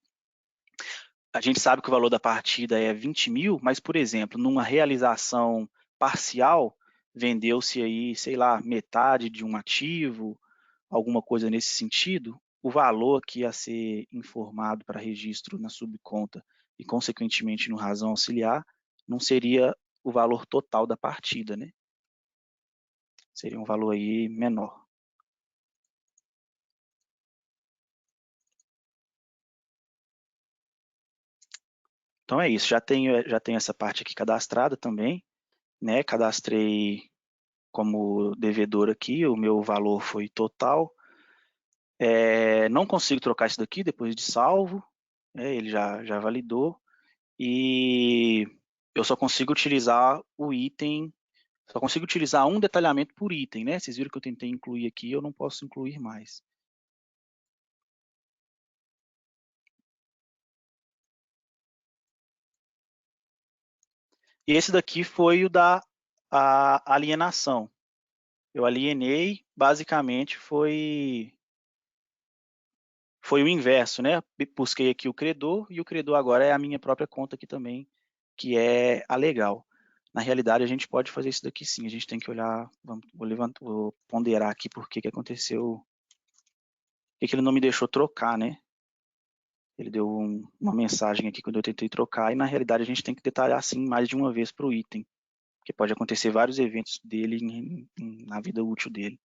a gente sabe que o valor da partida é 20 mil, mas, por exemplo, numa realização parcial, vendeu-se aí, sei lá, metade de um ativo, alguma coisa nesse sentido, o valor que ia ser informado para registro na subconta e, consequentemente, no razão auxiliar, não seria o valor total da partida, né? Seria um valor aí menor. Então é isso, já tenho essa parte aqui cadastrada também, né? Cadastrei como devedor aqui, o meu valor foi total. Não consigo trocar isso daqui depois de salvo, ele já validou. E eu só consigo utilizar o item, só consigo utilizar um detalhamento por item, né? Vocês viram que eu tentei incluir aqui, eu não posso incluir mais. E esse daqui foi o da alienação. Eu alienei, basicamente foi o inverso, né? Busquei aqui o credor e o credor agora é a minha própria conta aqui também, que é a legal. Na realidade, a gente pode fazer isso daqui sim, a gente tem que olhar, vou ponderar aqui por que aconteceu, por que ele não me deixou trocar, né? Ele deu uma mensagem aqui quando eu tentei trocar e na realidade a gente tem que detalhar sim mais de uma vez para o item, porque pode acontecer vários eventos dele na vida útil dele.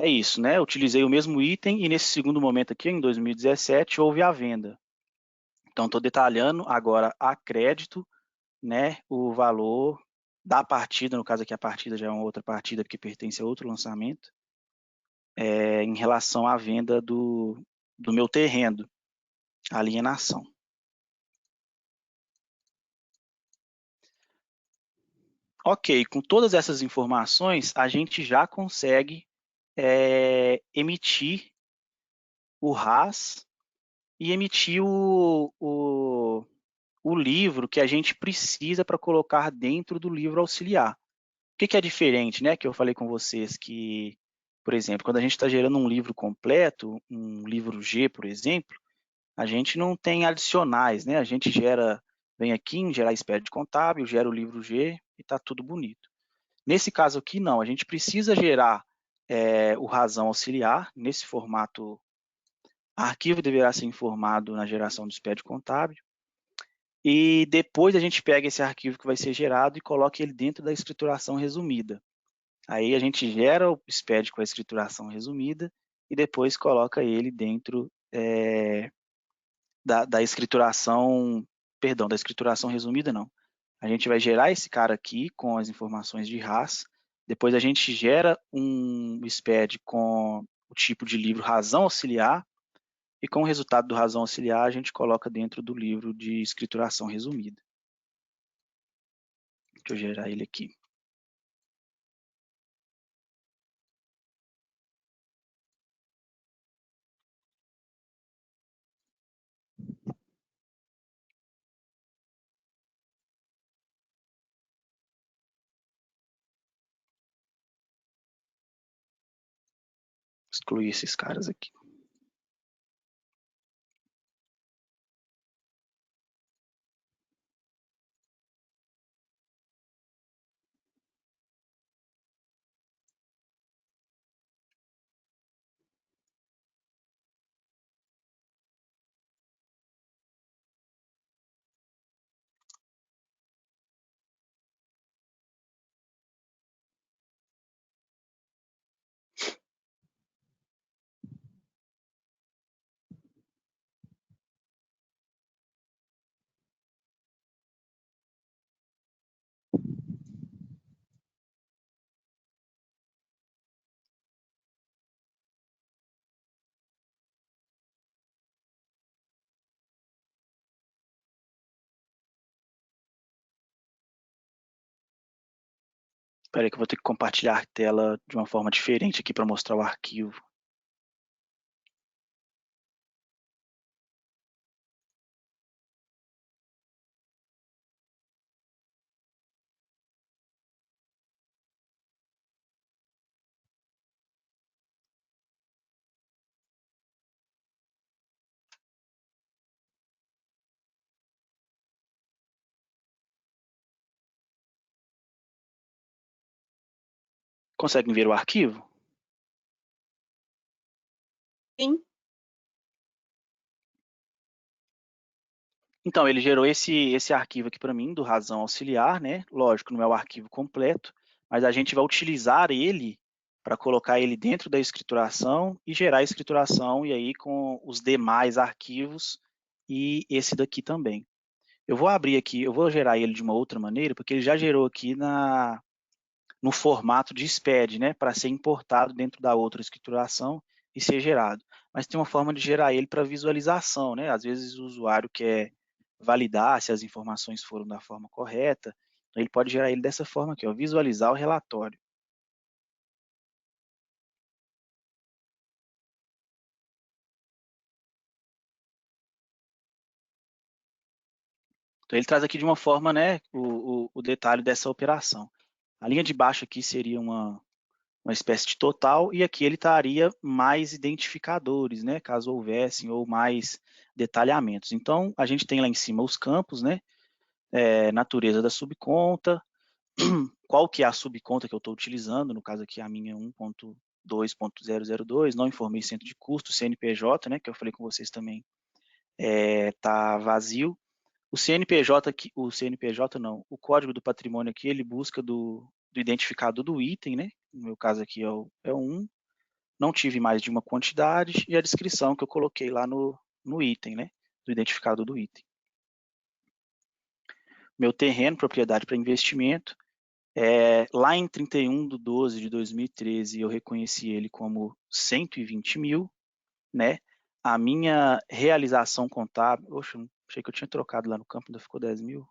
é isso, né? Eu utilizei o mesmo item e nesse segundo momento aqui, em 2017, houve a venda. Então, estou detalhando agora a crédito, né, o valor da partida, no caso aqui a partida já é uma outra partida que pertence a outro lançamento, em relação à venda do meu terreno, alienação. Ok, com todas essas informações, a gente já consegue emitir o RAS e emitir o livro que a gente precisa para colocar dentro do livro auxiliar. O que é diferente, né? Que eu falei com vocês que, por exemplo, quando a gente está gerando um livro completo, um livro G, por exemplo, a gente não tem adicionais, né? A gente vem aqui em gerar SPED contábil, gera o livro G e está tudo bonito. Nesse caso aqui, não, a gente precisa gerar o razão auxiliar nesse formato. Arquivo deverá ser informado na geração do SPED contábil. E depois a gente pega esse arquivo que vai ser gerado e coloca ele dentro da escrituração resumida. Aí a gente gera o SPED com a escrituração resumida e depois coloca ele dentro da escrituração, perdão, da escrituração resumida não. A gente vai gerar esse cara aqui com as informações de RAS, depois a gente gera um SPED com o tipo de livro razão auxiliar, e com o resultado do razão auxiliar a gente coloca dentro do livro de escrituração resumida. Deixa eu gerar ele aqui. Excluir esses caras aqui. Espera aí que eu vou ter que compartilhar a tela de uma forma diferente aqui para mostrar o arquivo. Conseguem ver o arquivo? Sim. Então, ele gerou esse arquivo aqui para mim, do razão auxiliar, né? Lógico, não é o arquivo completo, mas a gente vai utilizar ele para colocar ele dentro da escrituração e gerar a escrituração, e aí com os demais arquivos e esse daqui também. Eu vou abrir aqui, eu vou gerar ele de uma outra maneira, porque ele já gerou aqui no formato de SPED, né? Para ser importado dentro da outra escrituração e ser gerado. Mas tem uma forma de gerar ele para visualização, né? Às vezes o usuário quer validar se as informações foram da forma correta, então ele pode gerar ele dessa forma aqui, ó, visualizar o relatório. Então ele traz aqui de uma forma, né, o detalhe dessa operação. A linha de baixo aqui seria uma espécie de total, e aqui ele estaria mais identificadores, né, caso houvessem, ou mais detalhamentos. Então, a gente tem lá em cima os campos, né, natureza da subconta, qual que é a subconta que eu estou utilizando, no caso aqui a minha 1.2.002, não informei centro de custo, CNPJ, né, que eu falei com vocês também, tá vazio. O CNPJ aqui, o CNPJ não, o código do patrimônio aqui, ele busca do identificador do item, né, no meu caso aqui é o 1, não tive mais de uma quantidade e a descrição que eu coloquei lá no item, né? Do identificador do item. Meu terreno, propriedade para investimento, lá em 31/12/2013 eu reconheci ele como 120 mil, né? A minha realização contábil, oxe, achei que eu tinha trocado lá no campo, ainda ficou 10 mil.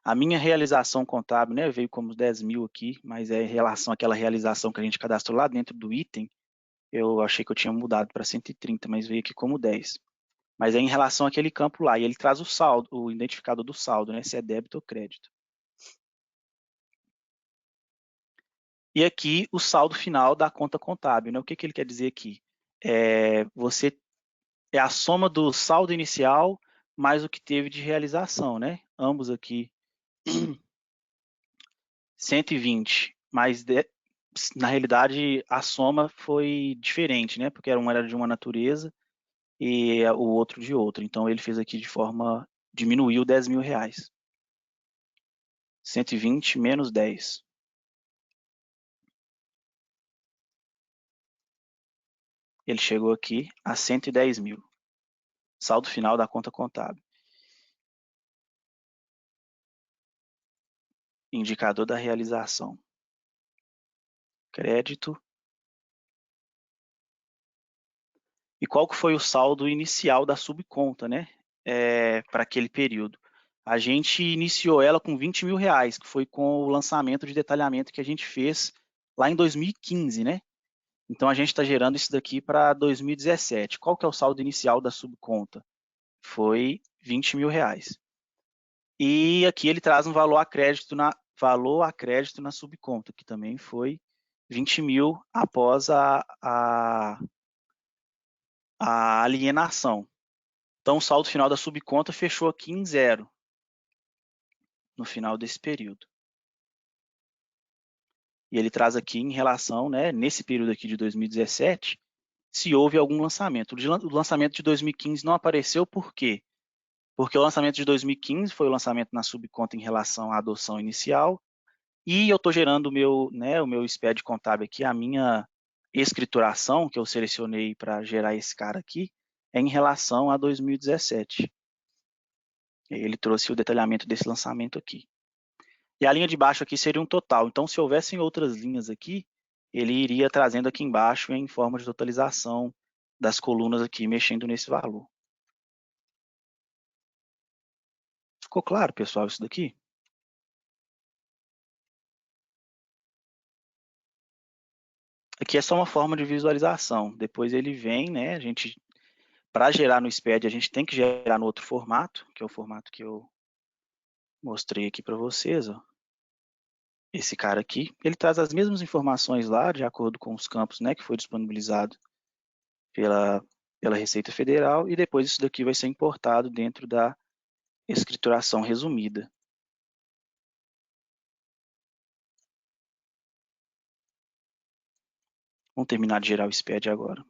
A minha realização contábil, né, veio como 10 mil aqui, mas é em relação àquela realização que a gente cadastrou lá dentro do item, eu achei que eu tinha mudado para 130, mas veio aqui como 10. Mas é em relação àquele campo lá, e ele traz o saldo, o identificador do saldo, né, se é débito ou crédito. E aqui o saldo final da conta contábil, né? O que ele quer dizer aqui? É a soma do saldo inicial mais o que teve de realização, né? Ambos aqui 120, mas na realidade a soma foi diferente, né? Porque um era de uma natureza e o outro de outra. Então ele fez aqui de forma, diminuiu 10 mil reais. 120 menos 10. Ele chegou aqui a 110 mil. Saldo final da conta contábil. Indicador da realização. Crédito. E qual que foi o saldo inicial da subconta, né? Para aquele período. A gente iniciou ela com 20 mil reais, que foi com o lançamento de detalhamento que a gente fez lá em 2015, né? Então a gente está gerando isso daqui para 2017. Qual que é o saldo inicial da subconta? Foi 20 mil reais. E aqui ele traz um valor a crédito na subconta, que também foi 20 mil após a alienação. Então o saldo final da subconta fechou aqui em 0 no final desse período. E ele traz aqui em relação, né, nesse período aqui de 2017, se houve algum lançamento. O lançamento de 2015 não apareceu por quê? Porque o lançamento de 2015 foi o lançamento na subconta em relação à adoção inicial, e eu estou gerando o meu SPED contábil aqui, a minha escrituração, que eu selecionei para gerar esse cara aqui, é em relação a 2017. Ele trouxe o detalhamento desse lançamento aqui. E a linha de baixo aqui seria um total. Então, se houvessem outras linhas aqui, ele iria trazendo aqui embaixo em forma de totalização das colunas aqui, mexendo nesse valor. Ficou claro, pessoal, isso daqui? Aqui é só uma forma de visualização. Depois ele vem, né? Para gerar no SPED, a gente tem que gerar no outro formato, que é o formato que eu mostrei aqui para vocês, ó. Esse cara aqui, ele traz as mesmas informações lá, de acordo com os campos, né, que foi disponibilizado pela Receita Federal, e depois isso daqui vai ser importado dentro da escrituração resumida. Vamos terminar de gerar o SPED agora.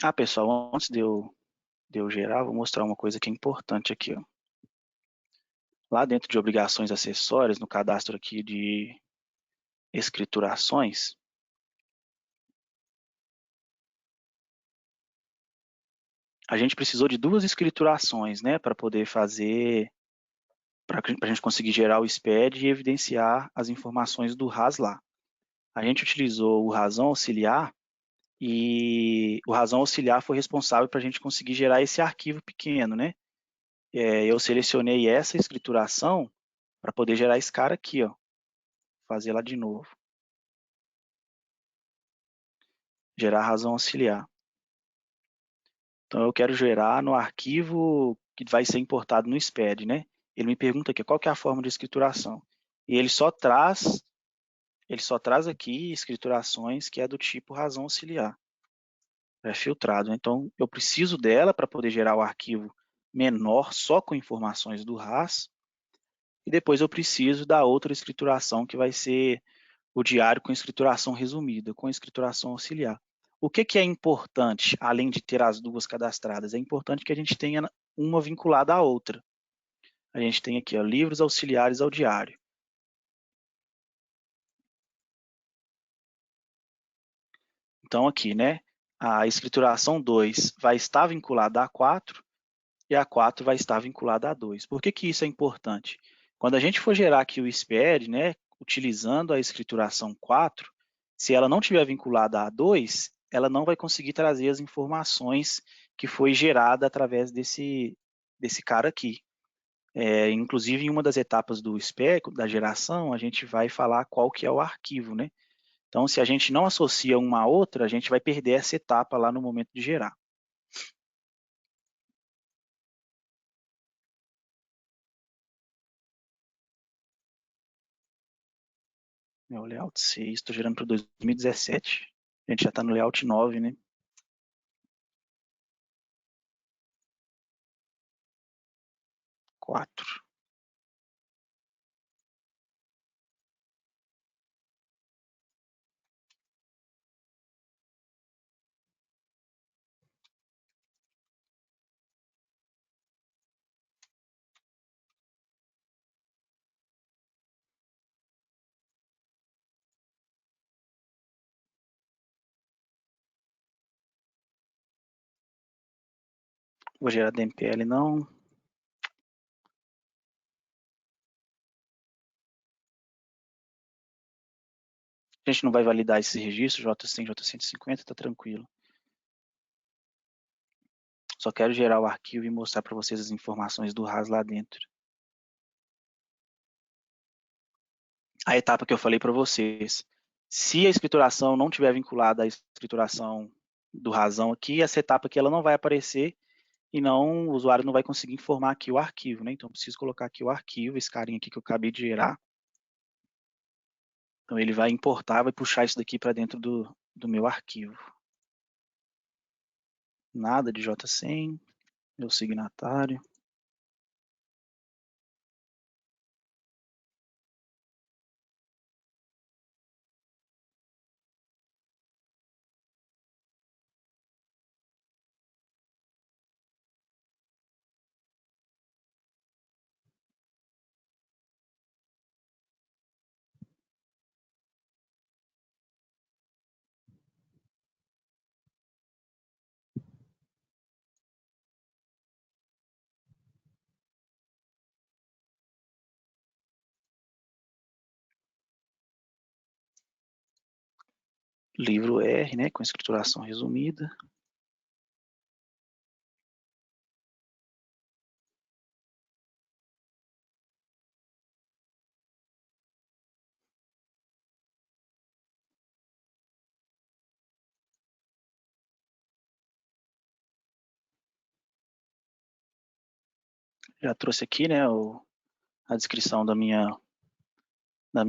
Ah, pessoal, antes de eu gerar, vou mostrar uma coisa que é importante aqui, ó. Lá dentro de obrigações acessórias, no cadastro aqui de escriturações, a gente precisou de 2 escriturações, né, para poder fazer, para a gente conseguir gerar o SPED e evidenciar as informações do RAS lá. A gente utilizou o razão auxiliar, e o razão auxiliar foi responsável para a gente conseguir gerar esse arquivo pequeno, né? Eu selecionei essa escrituração para poder gerar esse cara aqui, ó. Fazer lá de novo. Gerar razão auxiliar. Então eu quero gerar no arquivo que vai ser importado no SPED, né? Ele me pergunta aqui, qual que é a forma de escrituração? E ele só traz aqui escriturações que é do tipo razão auxiliar. É filtrado. Então, eu preciso dela para poder gerar o arquivo menor só com informações do RAS. E depois eu preciso da outra escrituração, que vai ser o diário com escrituração resumida, com escrituração auxiliar. O que é importante, além de ter as duas cadastradas? É importante que a gente tenha uma vinculada à outra. A gente tem aqui, ó, livros auxiliares ao diário. Então, aqui, né, a escrituração 2 vai estar vinculada a 4 e a 4 vai estar vinculada a 2. Por que isso é importante? Quando a gente for gerar aqui o SPED, né, utilizando a escrituração 4, se ela não tiver vinculada a 2, ela não vai conseguir trazer as informações que foi gerada através desse cara aqui. Inclusive, em uma das etapas do SPED, da geração, a gente vai falar qual que é o arquivo, né? Então, se a gente não associa uma a outra, a gente vai perder essa etapa lá no momento de gerar. O layout 6, estou gerando para 2017. A gente já está no layout 9, né? 4. Vou gerar DMPL não. A gente não vai validar esses registros, J100, J150, tá tranquilo. Só quero gerar o arquivo e mostrar para vocês as informações do RAS lá dentro. A etapa que eu falei para vocês. Se a escrituração não tiver vinculada à escrituração do razão aqui, essa etapa aqui ela não vai aparecer e o usuário não vai conseguir informar aqui o arquivo, né? Então, eu preciso colocar aqui o arquivo, esse carinha aqui que eu acabei de gerar. Então, ele vai importar, vai puxar isso daqui para dentro do meu arquivo. Nada de J100, meu signatário. Livro R, né, com escrituração resumida. Já trouxe aqui, né, a descrição da minha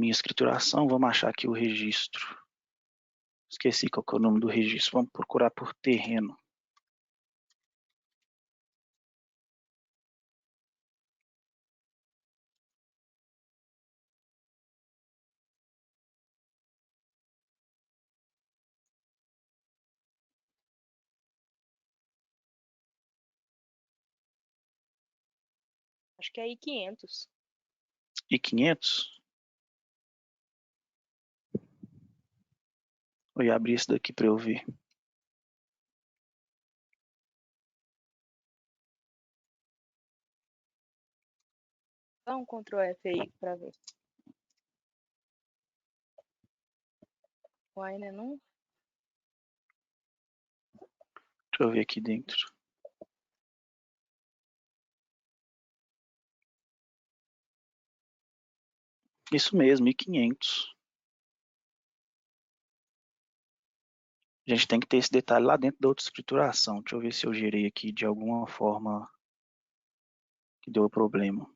escrituração. Vamos achar aqui o registro. Esqueci qual que é o nome do registro. Vamos procurar por terreno. Acho que é I500. I500. Vou abrir isso daqui para eu ver. Dá um Ctrl F aí para ver. Uai, né, não? Deixa eu ver aqui dentro. Isso mesmo, I500. A gente tem que ter esse detalhe lá dentro da outra escrituração. Deixa eu ver se eu gerei aqui de alguma forma que deu problema.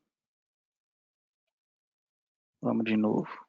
Vamos de novo.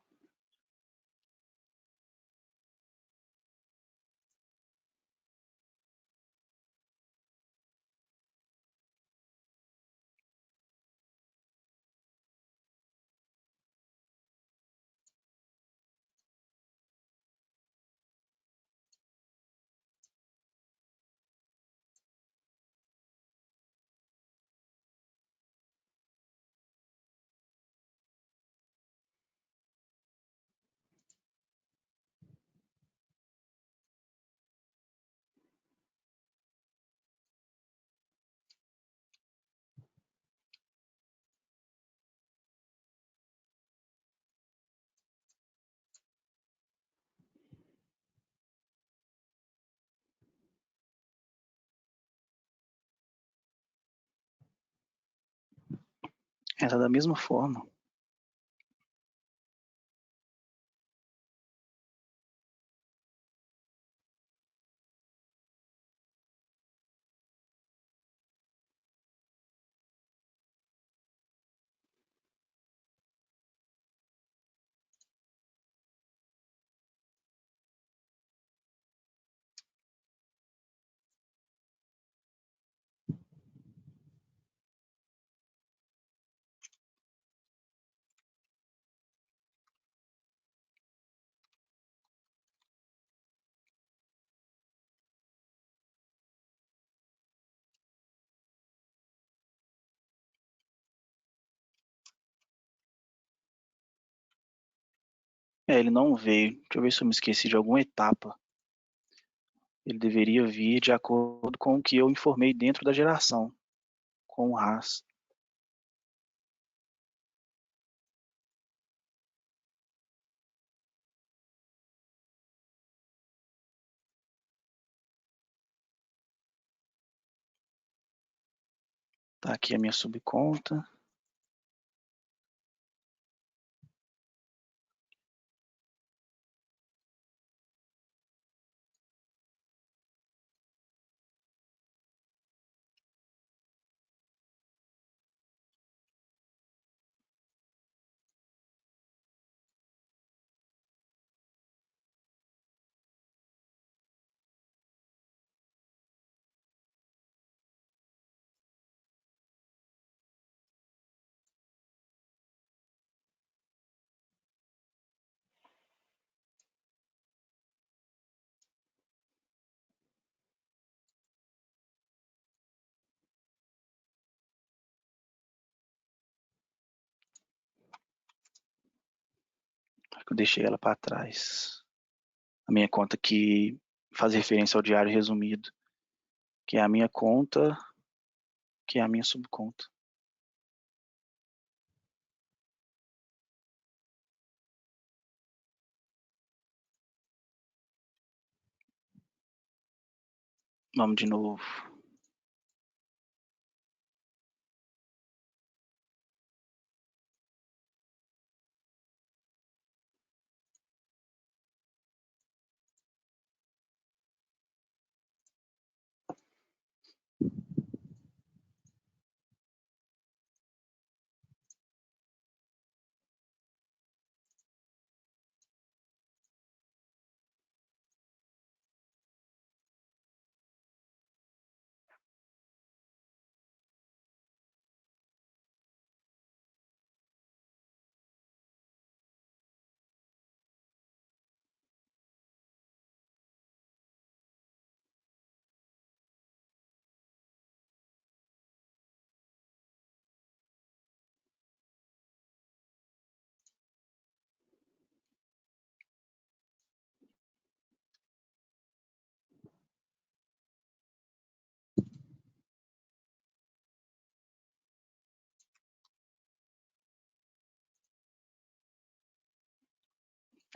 Essa da mesma forma. Ele não veio. Deixa eu ver se eu me esqueci de alguma etapa. Ele deveria vir de acordo com o que eu informei dentro da geração, com o Haas. Tá aqui a minha subconta. Acho que eu deixei ela para trás. A minha conta que faz referência ao diário resumido, que é a minha conta, que é a minha subconta. Vamos de novo.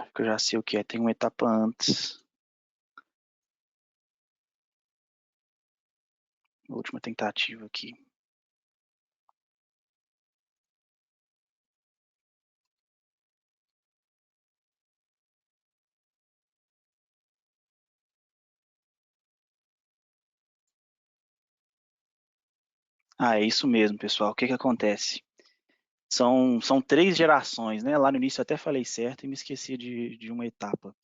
Acho que eu já sei o que é. Tem uma etapa antes. A última tentativa aqui. Ah, é isso mesmo, pessoal. O que que acontece? São 3 gerações, né? Lá no início eu até falei certo e me esqueci de uma etapa.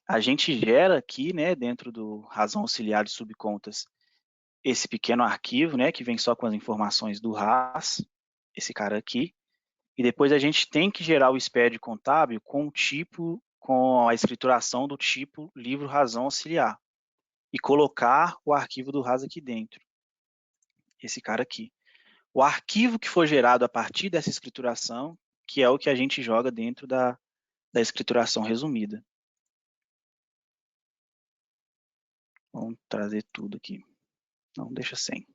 A gente gera aqui, né, dentro do razão auxiliar de subcontas, esse pequeno arquivo, né, que vem só com as informações do RAS, esse cara aqui, e depois a gente tem que gerar o SPED contábil com o tipo, com a escrituração do tipo livro razão auxiliar, e colocar o arquivo do RAS aqui dentro, esse cara aqui. O arquivo que for gerado a partir dessa escrituração, que é o que a gente joga dentro da escrituração resumida. Vamos trazer tudo aqui. Não, deixa sem.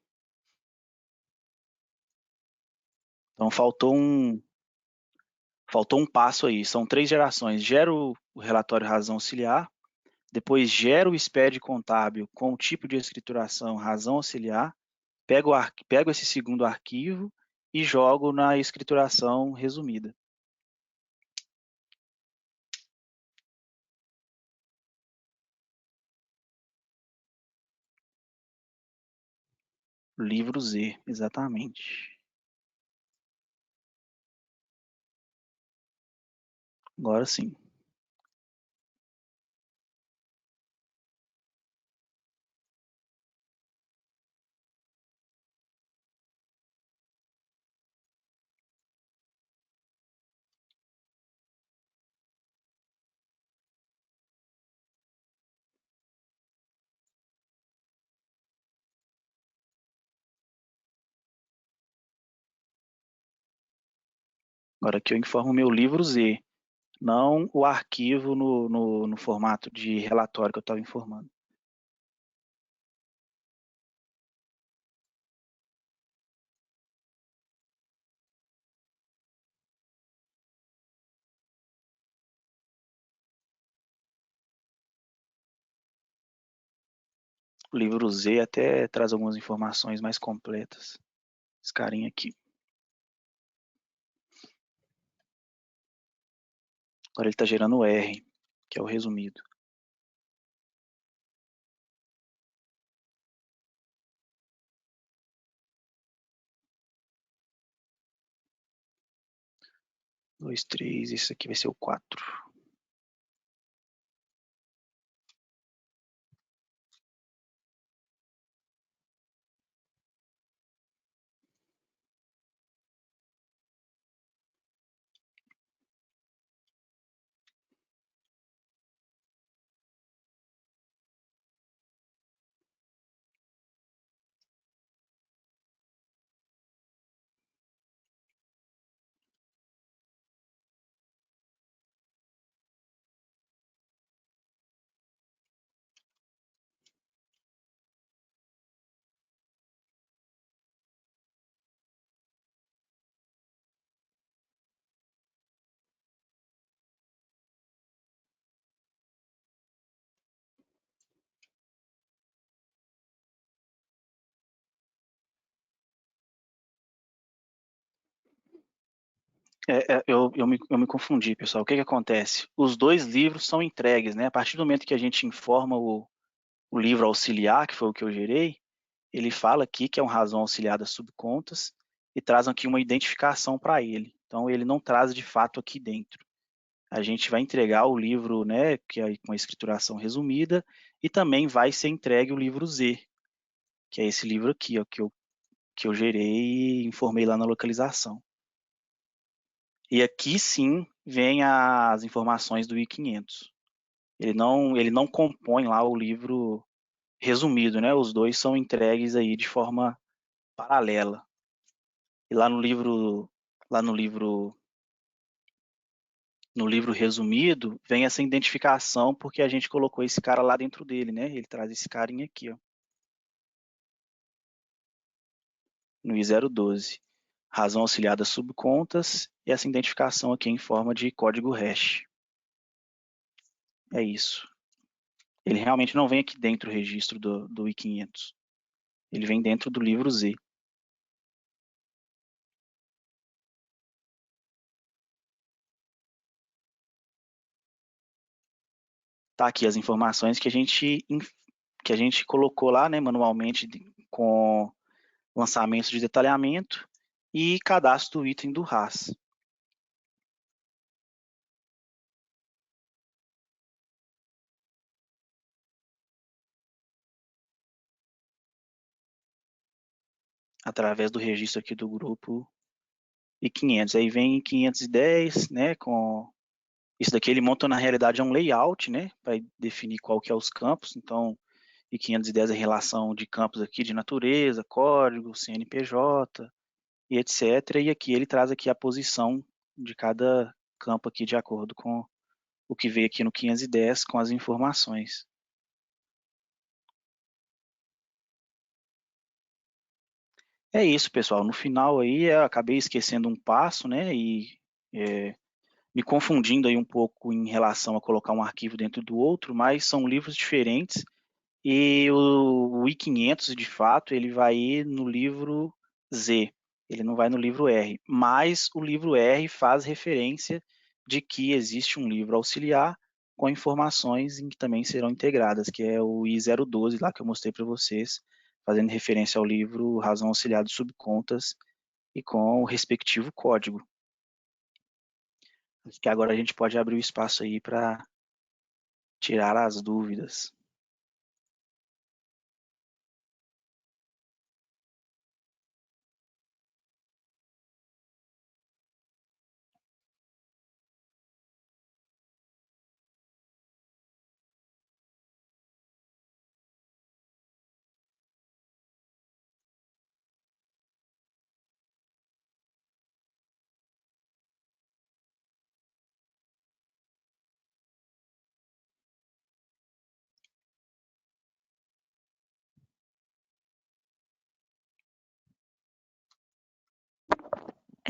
Então faltou um passo aí. São 3 gerações. Gero o relatório razão auxiliar, depois gero o SPED contábil com o tipo de escrituração razão auxiliar, pego esse segundo arquivo e jogo na escrituração resumida. Livro Z, exatamente. Agora sim. Agora aqui eu informo o meu livro Z, não o arquivo no formato de relatório que eu estava informando. O livro Z até traz algumas informações mais completas. Esse carinha aqui. Agora ele está gerando o R, que é o resumido. Dois, três, esse aqui vai ser o 4. Eu me confundi, pessoal. O que acontece? Os 2 livros são entregues, né? A partir do momento que a gente informa o livro auxiliar, que foi o que eu gerei, ele fala aqui que é um razão auxiliar das subcontas e traz aqui uma identificação para ele. Então, ele não traz de fato aqui dentro. A gente vai entregar o livro, né, que é com a escrituração resumida, e também vai ser entregue o livro Z, que é esse livro aqui, ó, que eu gerei e informei lá na localização. E aqui sim vem as informações do I500. Ele não compõe lá o livro resumido, né? Os dois são entregues aí de forma paralela. E lá no livro resumido, vem essa identificação porque a gente colocou esse cara lá dentro dele, né? Ele traz esse carinha aqui, ó, no I012. Razão auxiliar das subcontas e essa identificação aqui em forma de código hash. É isso. Ele realmente não vem aqui dentro do registro do I500. Ele vem dentro do livro Z. Tá aqui as informações que a gente colocou lá, né, manualmente com lançamento de detalhamento e cadastro do item do RAS. Através do registro aqui do grupo e 500. Aí vem 510, né, com isso daqui ele monta na realidade um layout, né, para definir qual que é os campos. Então, e 510 é relação de campos aqui de natureza, código, CNPJ e etc. E aqui ele traz aqui a posição de cada campo aqui de acordo com o que veio aqui no 510 com as informações. É isso, pessoal. No final aí eu acabei esquecendo um passo, né, e me confundindo aí um pouco em relação a colocar um arquivo dentro do outro, mas são livros diferentes e o I500, de fato, ele vai ir no livro Z, ele não vai no livro R, mas o livro R faz referência de que existe um livro auxiliar com informações em que também serão integradas, que é o I012 lá que eu mostrei para vocês, fazendo referência ao livro Razão Auxiliar de Subcontas e com o respectivo código. Acho que agora a gente pode abrir o espaço aí para tirar as dúvidas.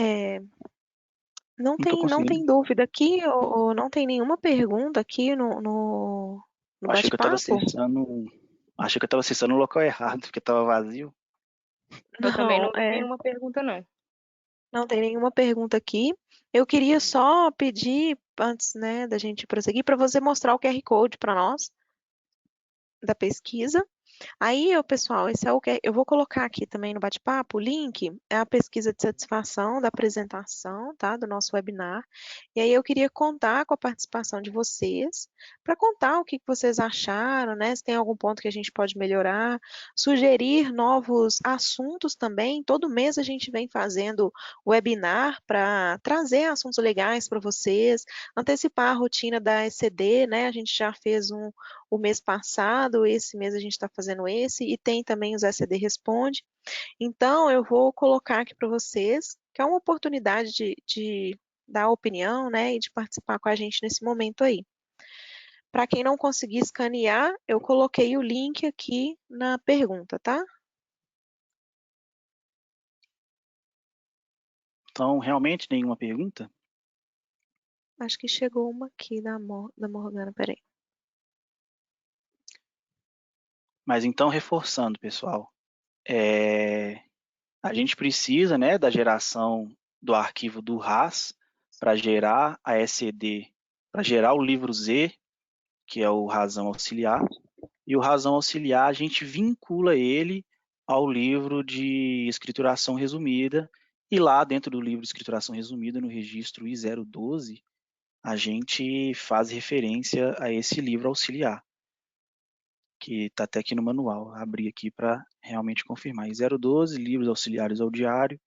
É, não Não estou não conseguindo. tem dúvida aqui, ou não tem nenhuma pergunta aqui no Achei que eu estava bate-papo? acessando. Achei que eu estava acessando o local errado, porque estava vazio. Eu também Não, não vi nenhuma pergunta, não. não tem nenhuma pergunta aqui. Eu queria só pedir, antes, né, da gente prosseguir, para você mostrar o QR Code para nós da pesquisa. Aí, pessoal, esse é o que eu vou colocar aqui também no bate-papo. O link é a pesquisa de satisfação da apresentação, tá, do nosso webinar. E aí eu queria contar com a participação de vocês, para contar o que vocês acharam, né? Se tem algum ponto que a gente pode melhorar, sugerir novos assuntos também. Todo mês a gente vem fazendo webinar para trazer assuntos legais para vocês, antecipar a rotina da ECD, né? A gente já fez o mês passado, esse mês a gente está fazendo esse, e tem também os SCD Responde. Então, eu vou colocar aqui para vocês, que é uma oportunidade de dar opinião, né, e de participar com a gente nesse momento aí. Para quem não conseguir escanear, eu coloquei o link aqui na pergunta, tá? Então, realmente nenhuma pergunta? Acho que chegou uma aqui da Morgana, peraí. Mas então, reforçando, pessoal, a gente precisa, né, da geração do arquivo do RAS para gerar a SCD, para gerar o livro Z, que é o razão auxiliar, e o razão auxiliar a gente vincula ele ao livro de escrituração resumida, e lá dentro do livro de escrituração resumida, no registro I012, a gente faz referência a esse livro auxiliar, que está até aqui no manual. Abri aqui para realmente confirmar. I012, livros auxiliares ao diário,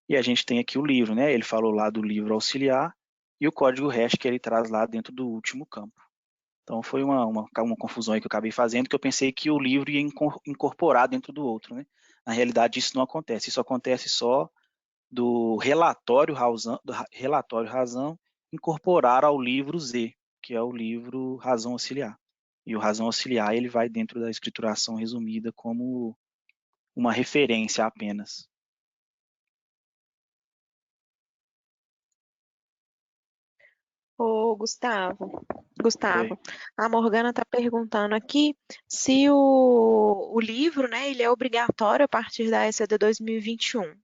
e a gente tem aqui o livro, né? Ele falou lá do livro auxiliar e o código hash que ele traz lá dentro do último campo. Então foi uma confusão aí que eu acabei fazendo, que eu pensei que o livro ia incorporar dentro do outro, né? Na realidade isso não acontece, isso acontece só do relatório razão incorporar ao livro Z, que é o livro razão auxiliar. E o razão auxiliar ele vai dentro da escrituração resumida como uma referência apenas. Ô, Gustavo, Oi. a Morgana está perguntando aqui se o livro, né, ele é obrigatório a partir da ECD 2021.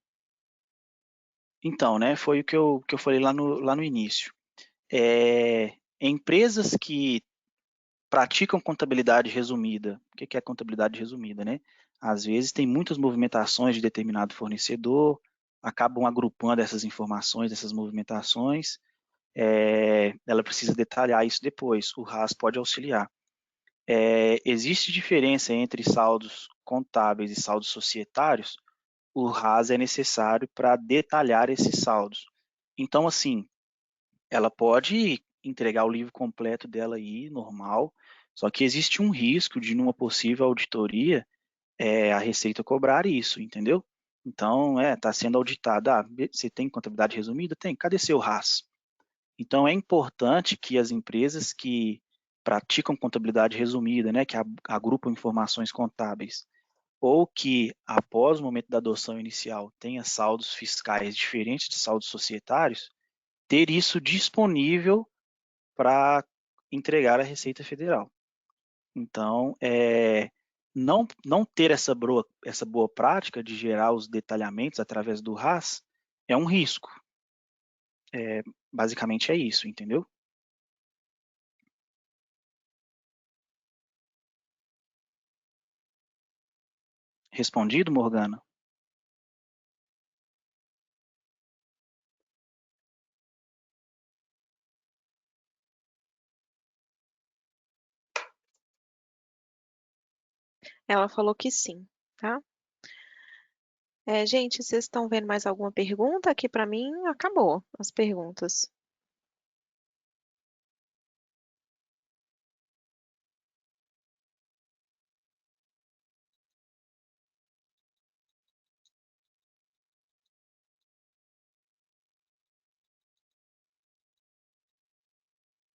Então, né, foi o que eu falei lá no início. Empresas que praticam contabilidade resumida. O que é contabilidade resumida, né? Às vezes tem muitas movimentações de determinado fornecedor, acabam agrupando essas informações, essas movimentações, ela precisa detalhar isso depois, o RAS pode auxiliar. Existe diferença entre saldos contábeis e saldos societários? O RAS é necessário para detalhar esses saldos. Então, assim, ela pode entregar o livro completo dela aí, normal, só que existe um risco de, numa possível auditoria, a Receita cobrar isso, entendeu? Então, está sendo auditado. Você tem contabilidade resumida? Tem. Cadê seu RAS? Então, é importante que as empresas que praticam contabilidade resumida, né, que agrupam informações contábeis, ou que, após o momento da adoção inicial, tenha saldos fiscais diferentes de saldos societários, ter isso disponível para entregar à Receita Federal. Então, não ter essa boa prática de gerar os detalhamentos através do RAS é um risco. Basicamente é isso, entendeu? Respondido, Morgana? Ela falou que sim, tá? Gente, vocês estão vendo mais alguma pergunta? Aqui para mim acabou as perguntas.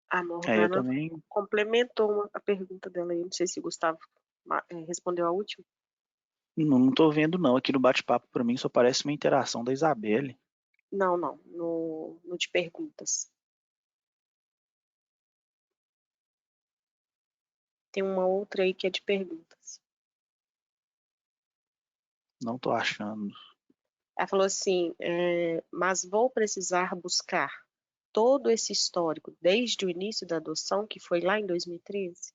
A Eu Morgana também complementou a pergunta dela aí. Não sei se o Gustavo respondeu a última. não estou vendo, não. Aqui no bate-papo, para mim, só parece uma interação da Isabelle. Não, não. No de perguntas. Tem uma outra aí que é de perguntas. Não estou achando. Ela falou assim, mas vou precisar buscar todo esse histórico desde o início da adoção, que foi lá em 2013?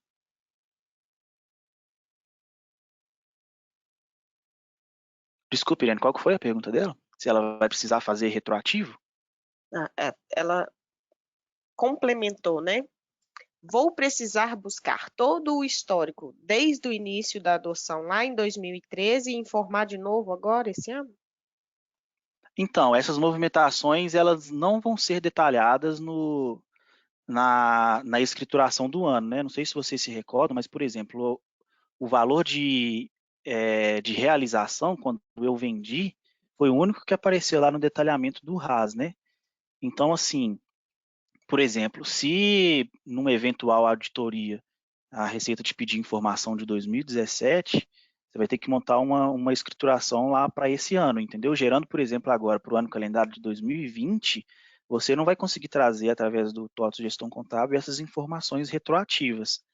Desculpe, Irene, qual que foi a pergunta dela? Se ela vai precisar fazer retroativo? Ela complementou, né? Vou precisar buscar todo o histórico desde o início da adoção lá em 2013 e informar de novo agora, esse ano? Então, essas movimentações elas não vão ser detalhadas na escrituração do ano, né? Não sei se vocês se recordam, mas, por exemplo, o valor de realização, quando eu vendi, foi o único que apareceu lá no detalhamento do RAS, né? Então, assim, por exemplo, se numa eventual auditoria a Receita te pedir informação de 2017, você vai ter que montar uma escrituração lá para esse ano, entendeu? Gerando, por exemplo, agora para o ano calendário de 2020, você não vai conseguir trazer através do TOTS Gestão Contábil essas informações retroativas.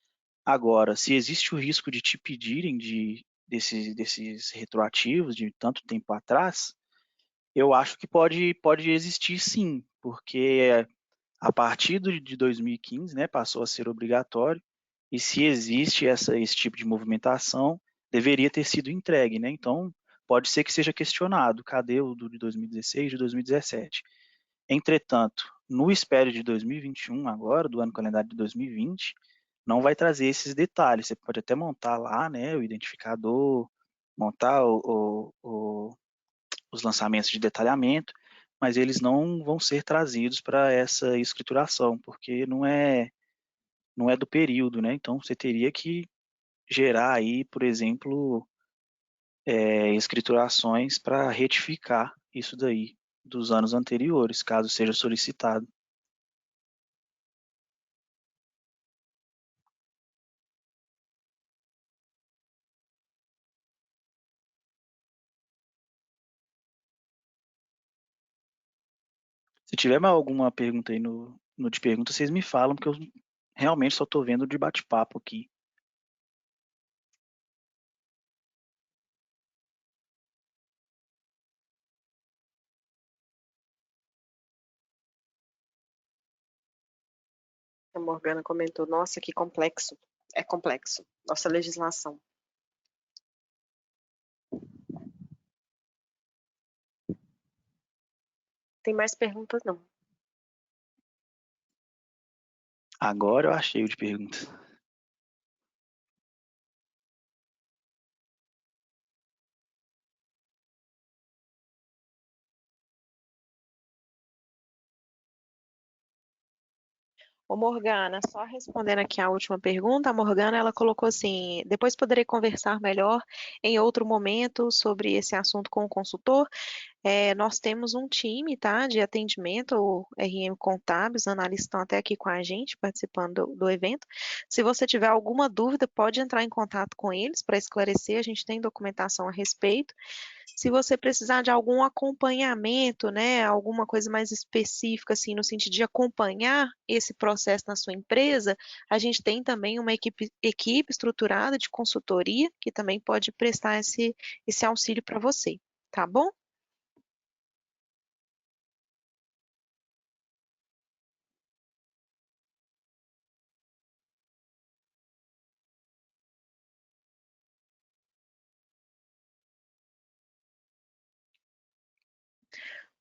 Agora, se existe o risco de te pedirem desses retroativos de tanto tempo atrás, eu acho que pode existir sim, porque a partir de 2015, né, passou a ser obrigatório, e se existe esse tipo de movimentação, deveria ter sido entregue, né? Então, pode ser que seja questionado, cadê o de 2016, de 2017? Entretanto, no espério de 2021 agora, do ano calendário de 2020, não vai trazer esses detalhes. Você pode até montar lá, né, o identificador, montar os lançamentos de detalhamento, mas eles não vão ser trazidos para essa escrituração, porque não é do período, né? Então você teria que gerar aí, por exemplo, escriturações para retificar isso daí dos anos anteriores, caso seja solicitado. Se tiver mais alguma pergunta aí no de pergunta, vocês me falam, porque eu realmente só estou vendo de bate-papo aqui. A Morgana comentou, nossa, que complexo. É complexo. Nossa legislação. Tem mais perguntas, não. Agora eu achei o de perguntas. Ô Morgana, só respondendo aqui a última pergunta, a Morgana ela colocou assim: depois poderei conversar melhor em outro momento sobre esse assunto com o consultor. Nós temos um time, tá, de atendimento, o RM Contábeis, os analistas estão até aqui com a gente, participando do evento. Se você tiver alguma dúvida, pode entrar em contato com eles para esclarecer, a gente tem documentação a respeito. Se você precisar de algum acompanhamento, né, alguma coisa mais específica, assim, no sentido de acompanhar esse processo na sua empresa, a gente tem também uma equipe estruturada de consultoria que também pode prestar esse auxílio para você, tá bom?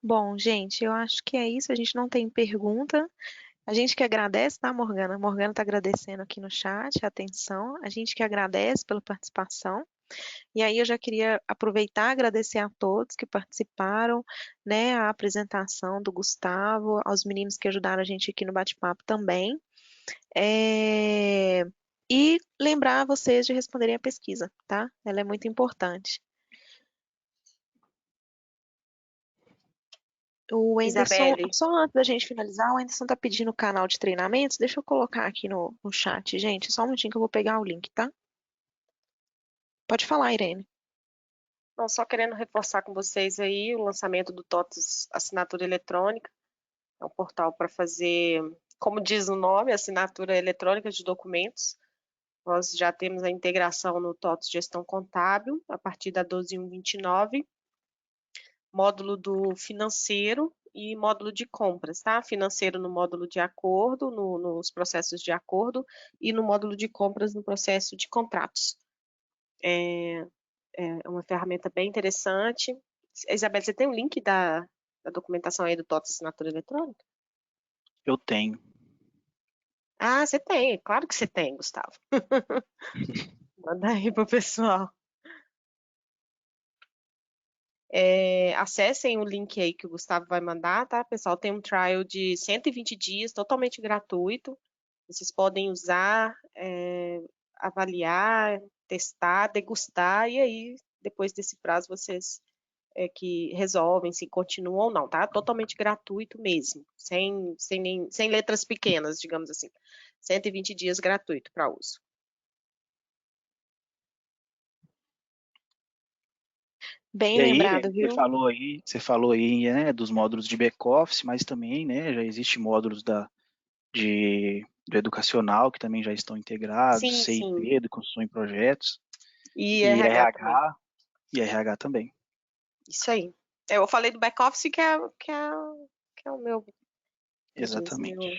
Bom, gente, eu acho que é isso. A gente não tem pergunta. A gente que agradece, tá, Morgana? Morgana está agradecendo aqui no chat a atenção. A gente que agradece pela participação. E aí eu já queria aproveitar e agradecer a todos que participaram, né, a apresentação do Gustavo, aos meninos que ajudaram a gente aqui no bate-papo também. É, E lembrar vocês de responderem a pesquisa, tá? Ela é muito importante. O Anderson, Isabelle, só antes da gente finalizar, o Anderson tá pedindo o canal de treinamentos. Deixa eu colocar aqui no chat, gente. Só um minutinho que eu vou pegar o link, tá? Pode falar, Irene. não, só querendo reforçar com vocês aí o lançamento do TOTS Assinatura Eletrônica. É um portal para fazer, como diz o nome, assinatura eletrônica de documentos. Nós já temos a integração no TOTS Gestão Contábil, a partir da 12.129, módulo do financeiro e módulo de compras, tá? Financeiro no módulo de acordo, nos processos de acordo, e no módulo de compras no processo de contratos. É uma ferramenta bem interessante. Isabel, você tem o link da documentação aí do TOTS Assinatura Eletrônica? Eu tenho. Ah, você tem, claro que você tem, Gustavo. Manda aí pro pessoal. Acessem o link aí que o Gustavo vai mandar, tá, pessoal? Tem um trial de 120 dias, totalmente gratuito. Vocês podem usar, avaliar, testar, degustar, e aí, depois desse prazo, vocês que resolvem se continuam ou não, tá? Totalmente gratuito mesmo, sem letras pequenas, digamos assim. 120 dias gratuito para uso. Bem E aí, lembrado, viu? você falou aí, né, dos módulos de back-office, mas também, né, já existe módulos do educacional que também já estão integrados, Sim, sim. CIP, de construção em projetos, E e RH também. RH também. Isso aí. Eu falei do back-office que é o meu, Exatamente.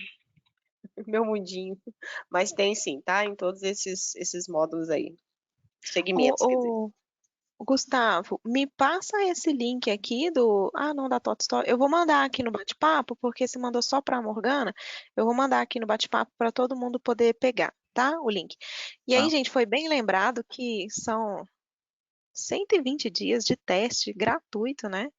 meu mundinho. Mas tem sim, tá? Em todos esses módulos aí. Segmentos, quer dizer. Ô, Gustavo, me passa esse link aqui do. Ah, não, da Tot Store. Eu vou mandar aqui no bate-papo, porque se mandou só para a Morgana. Eu vou mandar aqui no bate-papo para todo mundo poder pegar, tá? O link. E aí, Tá. gente, foi bem lembrado que são 120 dias de teste gratuito, né?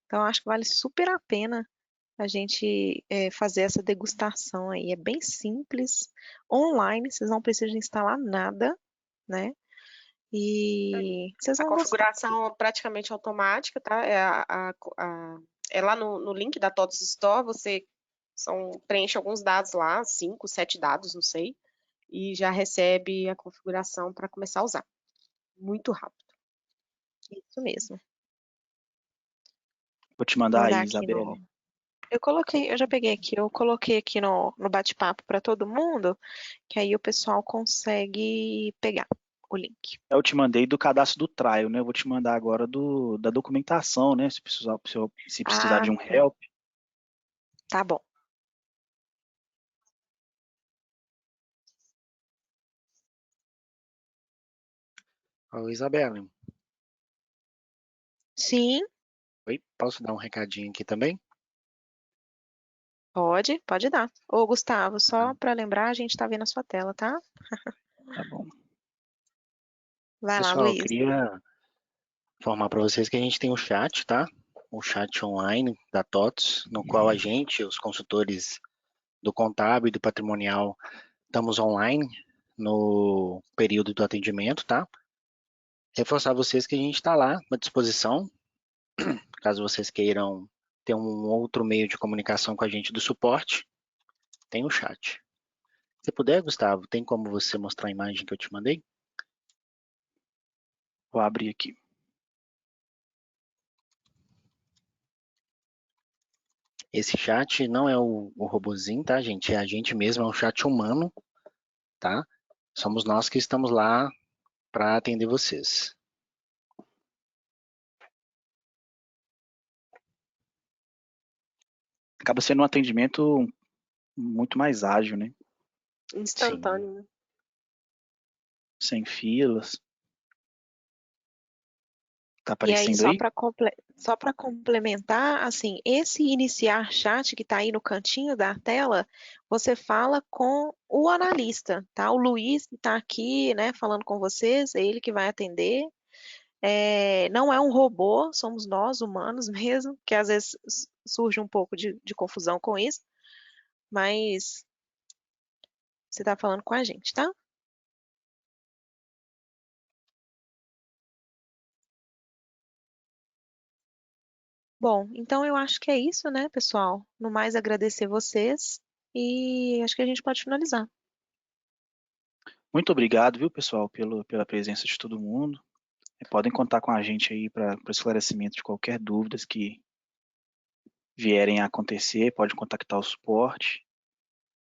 Então, acho que vale super a pena a gente fazer essa degustação aí. É bem simples, online, vocês não precisam instalar nada, né? E vocês A vão gostar. configuração é praticamente automática, tá? É lá no link da TOTS Store, você preenche alguns dados lá, 5, 7 dados, não sei, e já recebe a configuração para começar a usar. Muito rápido. Isso mesmo. Vou te Vou mandar mandar aí, aqui no. Isabelle. Eu já peguei aqui, eu coloquei aqui no bate-papo para todo mundo, que aí o pessoal consegue pegar o link. Eu te mandei do cadastro do trial, né? Eu vou te mandar agora da documentação, né? Se precisar Ah, de um tá. help. Tá bom. Ô, Isabela, Sim, oi, posso dar um recadinho aqui também? Pode dar. Ô, Gustavo, só para lembrar, a gente está vendo a sua tela, tá? Tá bom. Vai lá, Pessoal, eu Luiz. queria informar para vocês que a gente tem um chat, tá? Um chat online da TOTS, no qual a gente, os consultores do contábil e do patrimonial, estamos online no período do atendimento, tá? Reforçar vocês que a gente está lá à disposição, caso vocês queiram ter um outro meio de comunicação com a gente do suporte, tem o chat. Se puder, Gustavo, tem como você mostrar a imagem que eu te mandei? Vou abrir aqui. Esse chat não é o robozinho, tá, gente? É a gente mesmo, é um chat humano, tá? Somos nós que estamos lá para atender vocês. Acaba sendo um atendimento muito mais ágil, né? Instantâneo, né? Sem filas. Tá E aí, aparecendo aí? só para complementar, assim, esse iniciar chat que está aí no cantinho da tela, você fala com o analista, tá? O Luiz que está aqui, né, falando com vocês, é ele que vai atender. Não é um robô, somos nós, humanos mesmo, que às vezes surge um pouco de confusão com isso, mas você está falando com a gente, tá? Bom, então eu acho que é isso, né, pessoal? No mais, agradecer vocês e acho que a gente pode finalizar. Muito obrigado, viu, pessoal, pela presença de todo mundo. Podem contar com a gente aí para esclarecimento de qualquer dúvidas que vierem a acontecer. Pode contactar o suporte.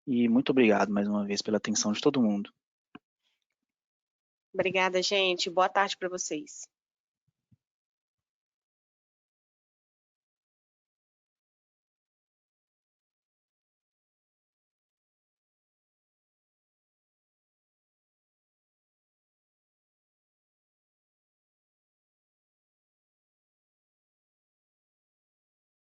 E muito obrigado mais uma vez pela atenção de todo mundo. Obrigada, gente. Boa tarde para vocês.